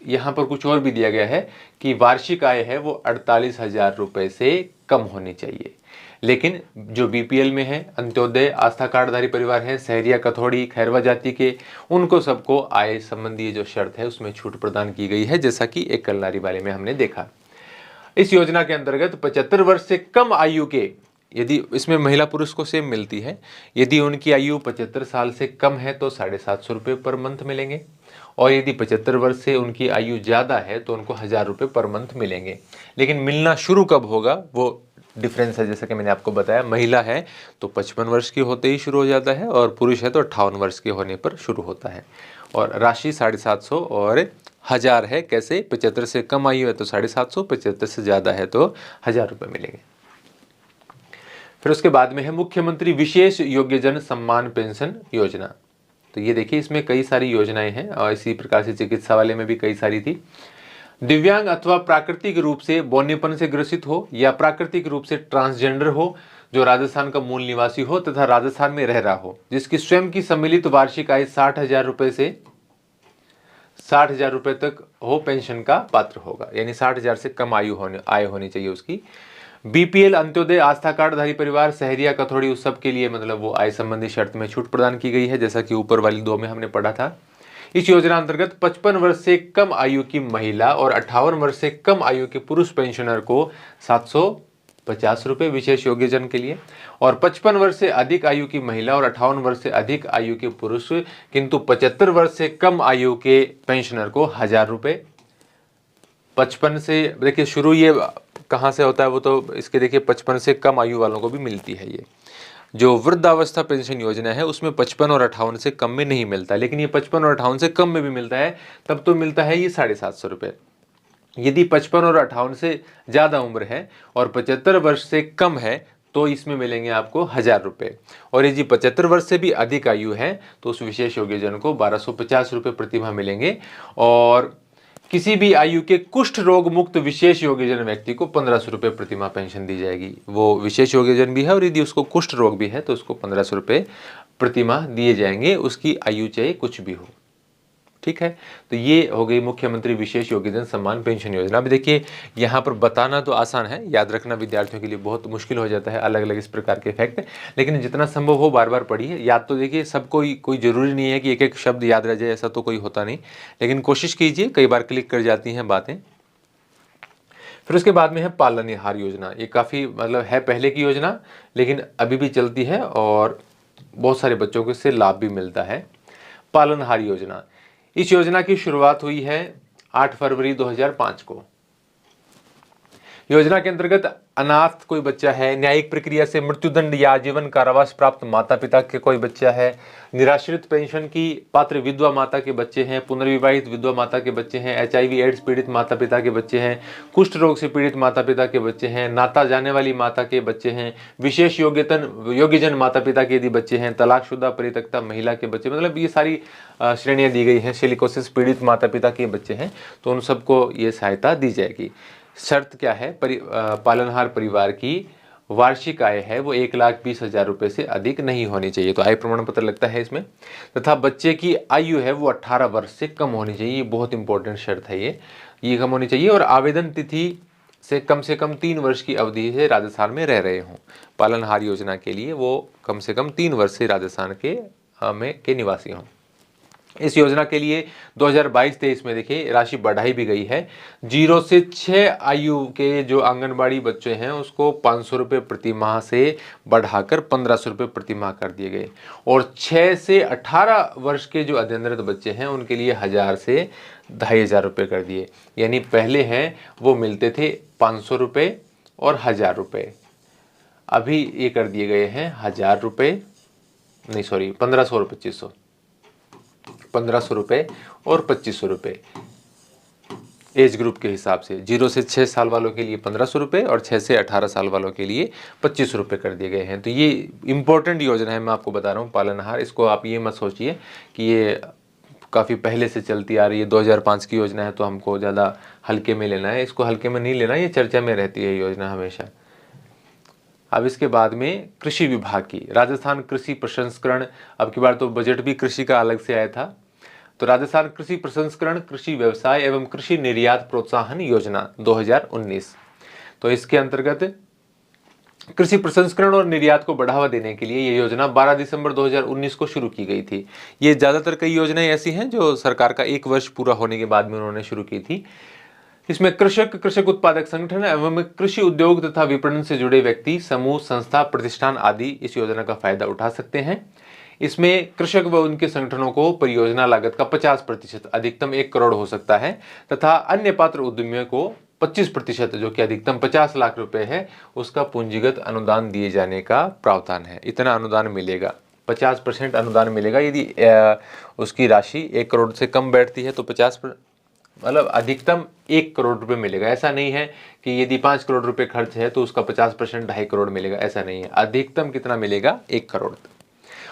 यहाँ पर कुछ और भी दिया गया है कि वार्षिक आय है वो 48,000 रुपये से कम होनी चाहिए। लेकिन जो BPL में है, अंत्योदय, आस्था कार्डधारी परिवार है, सहरिया, कथोड़ी, खैरवा जाति के, उनको सबको आय संबंधी जो शर्त है उसमें छूट प्रदान की गई है, जैसा कि एकल नारी वाले में हमने देखा। इस योजना के अंतर्गत 75 वर्ष से कम आयु के, यदि इसमें महिला पुरुष को सेम मिलती है, यदि उनकी आयु 75 साल से कम है तो 750 रुपये पर मंथ मिलेंगे, और यदि 75 वर्ष से उनकी आयु ज़्यादा है तो उनको 1000 रुपये पर मंथ मिलेंगे। लेकिन मिलना शुरू कब होगा वो डिफरेंस है, जैसा कि मैंने आपको बताया, महिला है तो 55 वर्ष की होते ही शुरू हो जाता है और पुरुष है तो 58 वर्ष के होने पर शुरू होता है। और राशि 750 और 1000 है। कैसे? 75 से कम आयु है तो 750, 75 से ज़्यादा है तो 1000 रुपये मिलेंगे। फिर उसके बाद में है मुख्यमंत्री विशेष योग्यजन सम्मान पेंशन योजना। तो ये देखिए, इसमें कई सारी योजनाएं हैं और इसी प्रकार से चिकित्सा वाले में भी कई सारी थी। दिव्यांग अथवा प्राकृतिक रूप से बौनेपन से ग्रसित हो या प्राकृतिक रूप से ट्रांसजेंडर हो, जो राजस्थान का मूल निवासी हो तथा राजस्थान में रह रहा हो, जिसकी स्वयं की सम्मिलित वार्षिक आय 60,000 रुपये से 60,000 रुपये तक हो, पेंशन का पात्र होगा। यानी 60,000 से कम आय होनी चाहिए उसकी। BPL, अंत्योदय, आस्था कार्डधारी परिवार, सहरिया, कथोड़ी, उस सब के लिए मतलब वो आय संबंधी शर्त में छूट प्रदान की गई है, जैसा कि ऊपर वाली दो में हमने पढ़ा था। इस योजना अंतर्गत 55 वर्ष से कम आयु की महिला और 58 वर्ष से कम आयु के पुरुष पेंशनर को 750 रुपये विशेष योग्यजन के लिए, और 55 वर्ष से अधिक आयु की महिला और 58 वर्ष से अधिक आयु के पुरुष किंतु 75 वर्ष से कम आयु के पेंशनर को 1000 रुपये। 55 से देखिए शुरू ये कहाँ से होता है वो तो इसके देखिए 55 से कम आयु वालों को भी मिलती है। ये जो वृद्धावस्था पेंशन योजना है उसमें 55 और 58 से कम में नहीं मिलता, लेकिन ये 55 और 58 से कम में भी मिलता है, तब तो मिलता है ये 750 रुपये। यदि 55 और 58 से ज़्यादा उम्र है और 75 वर्ष से कम है तो इसमें मिलेंगे आपको 1000 रुपये, और यदि 75 वर्ष से भी अधिक आयु है तो उस विशेष योग्यजन को 1250 रुपये प्रतिमाह मिलेंगे। और किसी भी आयु के कुष्ठ रोग मुक्त विशेष योग्यजन व्यक्ति को 1500 रुपये प्रतिमाह पेंशन दी जाएगी। वो विशेष योग्यजन भी है और यदि उसको कुष्ठ रोग भी है तो उसको 1500 रुपये प्रतिमाह दिए जाएंगे, उसकी आयु चाहे कुछ भी हो। ठीक है, तो ये हो गई मुख्यमंत्री विशेष योग्यजन सम्मान पेंशन योजना। अभी देखिए यहाँ पर बताना तो आसान है, याद रखना विद्यार्थियों के लिए बहुत मुश्किल हो जाता है, अलग अलग इस प्रकार के फैक्ट, लेकिन जितना संभव हो बार बार पढ़िए। याद तो देखिए सबको कोई जरूरी नहीं है कि एक एक शब्द याद रह जाए, ऐसा तो कोई होता नहीं, लेकिन कोशिश कीजिए, कई बार क्लिक कर जाती हैं बातें। फिर उसके बाद में है पालनहार योजना। ये काफ़ी मतलब है पहले की योजना, लेकिन अभी भी चलती है और बहुत सारे बच्चों को इससे लाभ भी मिलता है। पालनहार योजना, इस योजना की शुरुआत हुई है 8 फरवरी 2005 को। योजना के अंतर्गत अनाथ कोई बच्चा है, न्यायिक प्रक्रिया से मृत्युदंड या आजीवन कारावास प्राप्त माता पिता के कोई बच्चा है, निराश्रित पेंशन की पात्र विधवा माता के बच्चे हैं, पुनर्विवाहित विधवा माता के बच्चे हैं, HIV एड्स पीड़ित माता पिता के बच्चे हैं, कुष्ठ रोग से पीड़ित माता पिता के बच्चे हैं, नाता जाने वाली माता के बच्चे हैं, विशेष योग्यजन माता पिता के यदि बच्चे हैं, तलाकशुदा परित्यक्ता महिला के बच्चे, मतलब ये सारी श्रेणियां दी गई हैं। सिलिकोसिस पीड़ित माता पिता के बच्चे हैं तो उन सबको ये सहायता दी जाएगी। शर्त क्या है? पालनहार परिवार की वार्षिक आय है वो 1,20,000 रुपये से अधिक नहीं होनी चाहिए, तो आय प्रमाण पत्र लगता है इसमें। तथा बच्चे की आयु है वो 18 वर्ष से कम होनी चाहिए, ये बहुत इंपॉर्टेंट शर्त है, ये कम होनी चाहिए। और आवेदन तिथि से कम 3 वर्ष की अवधि से राजस्थान में रह रहे हों। पालनहार योजना के लिए वो कम से कम 3 वर्ष से राजस्थान के निवासी हों। इस योजना के लिए 2022-23 में देखिए राशि बढ़ाई भी गई है। 0 से 6 आयु के जो आंगनबाड़ी बच्चे हैं उसको 500 रुपये प्रति माह से बढ़ाकर 1500 रुपये प्रति माह कर दिए गए। और 6 से 18 वर्ष के जो अध्ययनरत बच्चे हैं उनके लिए 1000 से 2500 रुपये कर दिए। यानी पहले हैं वो मिलते थे 500 रुपये और 1000 रुपये, अभी ये कर दिए गए हैं 1000 रुपये, नहीं सॉरी 1500 और 2500, 1500 रुपये और 2500 रुपये एज ग्रुप के हिसाब से। 0 से 6 साल वालों के लिए 1500 रुपये और 6 से 18 साल वालों के लिए 2500 रुपये कर दिए गए हैं। तो ये इंपॉर्टेंट योजना है, मैं आपको बता रहा हूँ पालनहार। इसको आप ये मत सोचिए कि ये काफ़ी पहले से चलती आ रही है, 2005 की योजना है तो हमको ज़्यादा हल्के में लेना है। इसको हल्के में नहीं लेना, ये चर्चा में रहती है योजना हमेशा। अब इसके बाद में कृषि विभाग की राजस्थान कृषि प्रसंस्करण, अब की बार तो बजट भी कृषि का अलग से आया था, तो राजस्थान कृषि प्रसंस्करण, कृषि व्यवसाय एवं कृषि निर्यात प्रोत्साहन योजना 2019। तो इसके अंतर्गत कृषि प्रसंस्करण और निर्यात को बढ़ावा देने के लिए ये योजना 12 दिसंबर 2019 को शुरू की गई थी। ये ज़्यादातर कई योजनाएं ऐसी हैं जो सरकार का 1 वर्ष पूरा होने के बाद में उन्होंने शुरू की थी। इसमें कृषक उत्पादक संगठन एवं कृषि उद्योग तथा विपणन से जुड़े व्यक्ति, समूह, संस्था, प्रतिष्ठान आदि इस योजना का फायदा उठा सकते हैं। इसमें कृषक व उनके संगठनों को परियोजना लागत का 50% अधिकतम 1 करोड़ हो सकता है तथा अन्य पात्र उद्यमियों को 25% जो कि अधिकतम 50 लाख रुपए है उसका पूंजीगत अनुदान दिए जाने का प्रावधान है। इतना अनुदान मिलेगा, 50% अनुदान मिलेगा। यदि उसकी राशि 1 करोड़ से कम बैठती है तो 50 मतलब अधिकतम 1 करोड़ रुपए मिलेगा। ऐसा नहीं है कि यदि 5 करोड़ रुपए खर्च है तो उसका 50% 2.5 करोड़ मिलेगा, ऐसा नहीं है। अधिकतम कितना मिलेगा? 1 करोड़।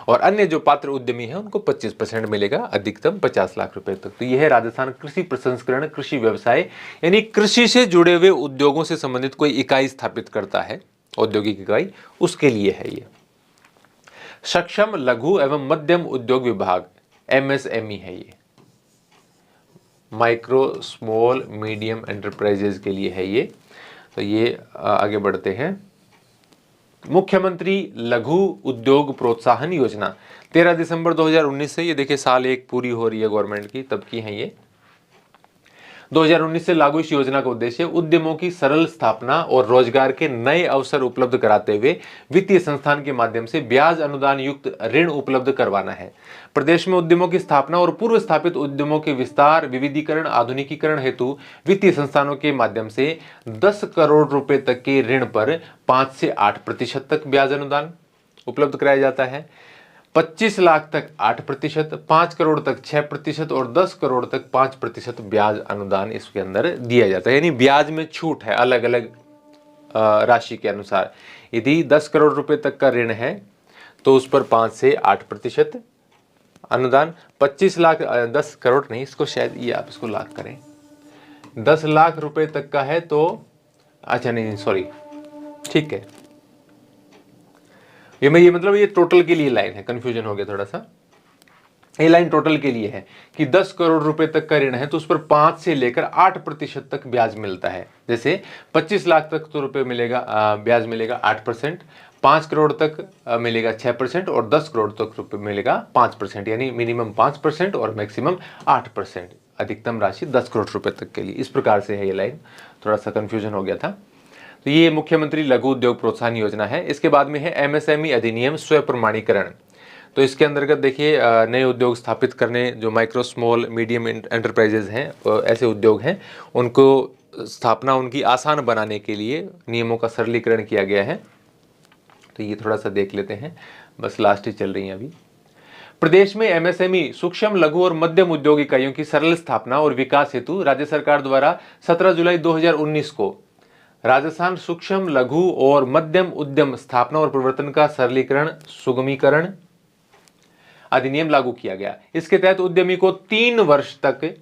और अन्य जो पात्र उद्यमी हैं उनको 25% मिलेगा, अधिकतम 50 लाख रुपए तक। तो यह है राजस्थान कृषि प्रसंस्करण, कृषि व्यवसाय, यानी कृषि से जुड़े हुए उद्योगों से संबंधित कोई इकाई स्थापित करता है, औद्योगिक इकाई, उसके लिए है ये। सक्षम लघु एवं मध्यम उद्योग विभाग, MSME है ये, माइक्रो स्मॉल मीडियम एंटरप्राइजेज के लिए है ये। तो ये आगे बढ़ते हैं। मुख्यमंत्री लघु उद्योग प्रोत्साहन योजना 13 दिसंबर 2019 से, ये देखिए साल 1 पूरी हो रही है गवर्नमेंट की, तब की है ये। 2019 से लागू इस योजना का उद्देश्य उद्यमों की सरल स्थापना और रोजगार के नए अवसर उपलब्ध कराते हुए वित्तीय संस्थान के माध्यम से ब्याज अनुदान युक्त ऋण उपलब्ध करवाना है। प्रदेश में उद्यमों की स्थापना और पूर्व स्थापित उद्यमों के विस्तार, विविधीकरण, आधुनिकीकरण हेतु वित्तीय संस्थानों के माध्यम से 10 करोड़ रुपए तक के ऋण पर 5 से 8% तक ब्याज अनुदान उपलब्ध कराया जाता है। 25 लाख तक 8%, 5 करोड़ तक 6% और 10 करोड़ तक 5% ब्याज अनुदान इसके अंदर दिया जाता है। यानी ब्याज में छूट है अलग अलग राशि के अनुसार। यदि 10 करोड़ रुपए तक का ऋण है तो उस पर 5 से 8% अनुदान। 25 लाख 10 करोड़ नहीं, इसको शायद ये आप इसको लाख करें, 10 लाख रुपए तक का है तो अच्छा नहीं सॉरी ठीक है, ये मतलब ये टोटल के लिए लाइन है, कंफ्यूजन हो गया थोड़ा सा। ये लाइन टोटल के लिए है कि 10 करोड़ रुपए तक का ऋण है तो उस पर 5 से लेकर 8% तक ब्याज मिलता है। जैसे 25 लाख तक तो रुपए मिलेगा, ब्याज मिलेगा 8%, 5 करोड़ तक मिलेगा 6% और 10 करोड़ तक रुपए मिलेगा 5%, यानी मिनिमम 5% और मैक्सिमम 8%। अधिकतम राशि 10 करोड़ रुपए तक के लिए। इस प्रकार से है ये लाइन, थोड़ा सा कंफ्यूजन हो गया था। तो ये मुख्यमंत्री लघु उद्योग प्रोत्साहन योजना है। इसके बाद में है MSME अधिनियम स्वयं प्रमाणीकरण। तो इसके अंतर्गत देखिए नए उद्योग स्थापित करने, जो माइक्रो स्मॉल मीडियम एंटरप्राइजेज हैं, ऐसे उद्योग हैं, उनको स्थापना उनकी आसान बनाने के लिए नियमों का सरलीकरण किया गया है। तो ये थोड़ा सा देख लेते हैं, बस लास्ट ही चल रही है अभी। प्रदेश में एमएसएमई सूक्ष्म लघु और मध्यम उद्योग इकाइयों की सरल स्थापना और विकास हेतु राज्य सरकार द्वारा 17 जुलाई 2019 को राजस्थान सूक्ष्म लघु और मध्यम उद्यम स्थापना और प्रवर्तन का सरलीकरण सुगमीकरण अधिनियम लागू किया गया। इसके तहत उद्यमी को 3 वर्ष तक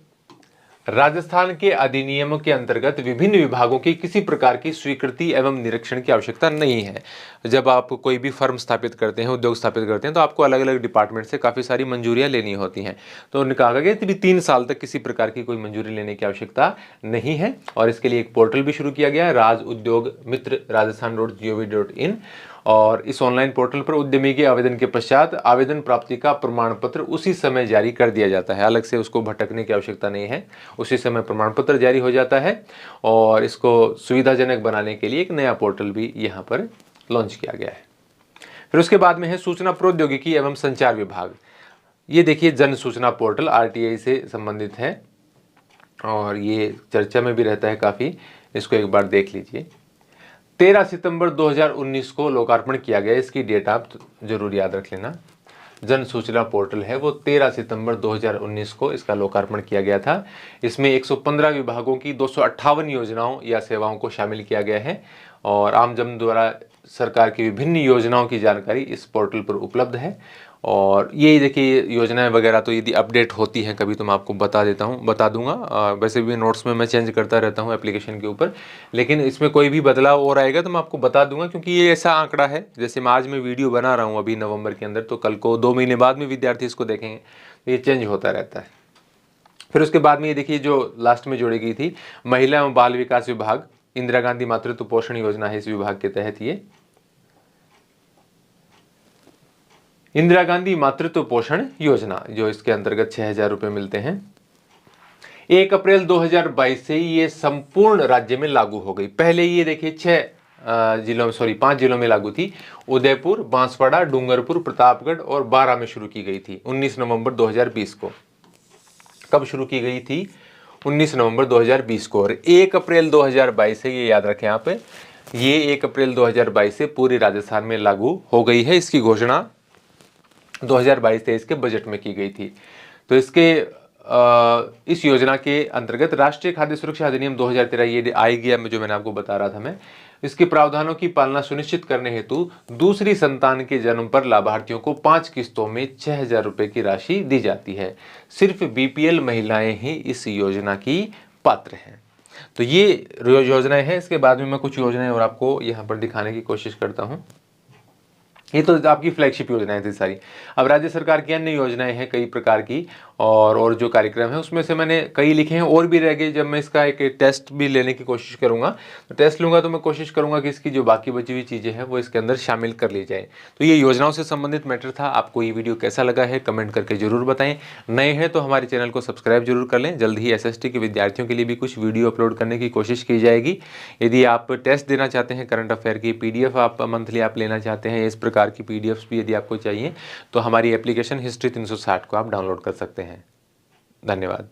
राजस्थान के अधिनियम के अंतर्गत विभिन्न विभागों की किसी प्रकार की स्वीकृति एवं निरीक्षण की आवश्यकता नहीं है। जब आप कोई भी फर्म स्थापित करते हैं, उद्योग स्थापित करते हैं, तो आपको अलग अलग डिपार्टमेंट से काफ़ी सारी मंजूरियां लेनी होती हैं। तो उन्होंने कहा गया कि 3 साल तक किसी प्रकार की कोई मंजूरी लेने की आवश्यकता नहीं है। और इसके लिए एक पोर्टल भी शुरू किया गया है, राज उद्योग मित्र rajasthan.gov.in। और इस ऑनलाइन पोर्टल पर उद्यमी के आवेदन के पश्चात आवेदन प्राप्ति का प्रमाण पत्र उसी समय जारी कर दिया जाता है। अलग से उसको भटकने की आवश्यकता नहीं है, उसी समय प्रमाण पत्र जारी हो जाता है। और इसको सुविधाजनक बनाने के लिए एक नया पोर्टल भी यहाँ पर लॉन्च किया गया है। फिर उसके बाद में है सूचना प्रौद्योगिकी एवं संचार विभाग। ये देखिए जन सूचना पोर्टल RTI से संबंधित है और ये चर्चा में भी रहता है काफ़ी। इसको एक बार देख लीजिए। 13 सितंबर 2019 को लोकार्पण किया गया। इसकी डेट आप जरूर याद रख लेना। जन सूचना पोर्टल है वो 13 सितंबर 2019 को इसका लोकार्पण किया गया था। इसमें 115 विभागों की 258 योजनाओं या सेवाओं को शामिल किया गया है और आमजन द्वारा सरकार की विभिन्न योजनाओं की जानकारी इस पोर्टल पर उपलब्ध है। और ये देखिए योजनाएं वगैरह तो यदि अपडेट होती हैं कभी तो मैं आपको बता दूंगा। वैसे भी नोट्स में मैं चेंज करता रहता हूं एप्लीकेशन के ऊपर, लेकिन इसमें कोई भी बदलाव और आएगा तो मैं आपको बता दूंगा, क्योंकि ये ऐसा आंकड़ा है जैसे मैं आज में वीडियो बना रहा हूँ अभी नवंबर के अंदर, तो कल को 2 महीने बाद में विद्यार्थी इसको देखेंगे तो ये चेंज होता रहता है। फिर उसके बाद में ये देखिए जो लास्ट में जोड़ी गई थी महिला एवं बाल विकास विभाग, इंदिरा गांधी मातृत्व पोषण योजना है इस विभाग के तहत। ये इंदिरा गांधी मातृत्व पोषण योजना जो इसके अंतर्गत 6,000 रुपए मिलते हैं। 1 अप्रैल 2022 से ये संपूर्ण राज्य में लागू हो गई। पहले ये देखिए 5 जिलों में लागू थी। उदयपुर, बांसवाड़ा, डूंगरपुर, प्रतापगढ़ और बारां में शुरू की गई थी 19 नवंबर 2020 को। कब शुरू की गई थी? 19 नवंबर 2020 को। और 1 अप्रैल 2022 से, ये याद रखें आप, ये 1 अप्रैल 2022 से पूरे राजस्थान में लागू हो गई है। इसकी घोषणा 2022-23 के बजट में की गई थी। तो इस योजना के अंतर्गत राष्ट्रीय खाद्य सुरक्षा अधिनियम 2013 ये आएगी, जो मैंने आपको बता रहा था मैं। इसके प्रावधानों की पालना सुनिश्चित करने हेतु दूसरी संतान के जन्म पर लाभार्थियों को 5 किस्तों में 6,000 रुपए की राशि दी जाती है। सिर्फ BPL महिलाएं ही इस योजना की पात्र हैं। तो ये योजनाएं हैं। इसके बाद में मैं कुछ योजनाएं और आपको यहाँ पर दिखाने की कोशिश करता हूँ। ये तो आपकी फ्लैगशिप योजनाएं थी सारी। अब राज्य सरकार की अन्य योजनाएं हैं कई प्रकार की, और जो कार्यक्रम है उसमें से मैंने कई लिखे हैं और भी रह गए। जब मैं इसका एक टेस्ट भी लेने की कोशिश करूंगा, तो टेस्ट लूंगा तो मैं कोशिश करूंगा कि इसकी जो बाकी बची हुई चीज़ें हैं वो इसके अंदर शामिल कर ली जाए। तो ये योजनाओं से संबंधित मैटर था। आपको ये वीडियो कैसा लगा है कमेंट करके जरूर बताएं। नए हैं तो हमारे चैनल को सब्सक्राइब जरूर कर लें। जल्द ही SST के विद्यार्थियों के लिए भी कुछ वीडियो अपलोड करने की कोशिश की जाएगी। यदि आप टेस्ट देना चाहते हैं, करंट अफेयर की PDF आप मंथली आप लेना चाहते हैं, इस प्रकार की PDFs भी यदि आपको चाहिए, तो हमारी एप्लीकेशन हिस्ट्री 360 को आप डाउनलोड कर सकते हैं। धन्यवाद।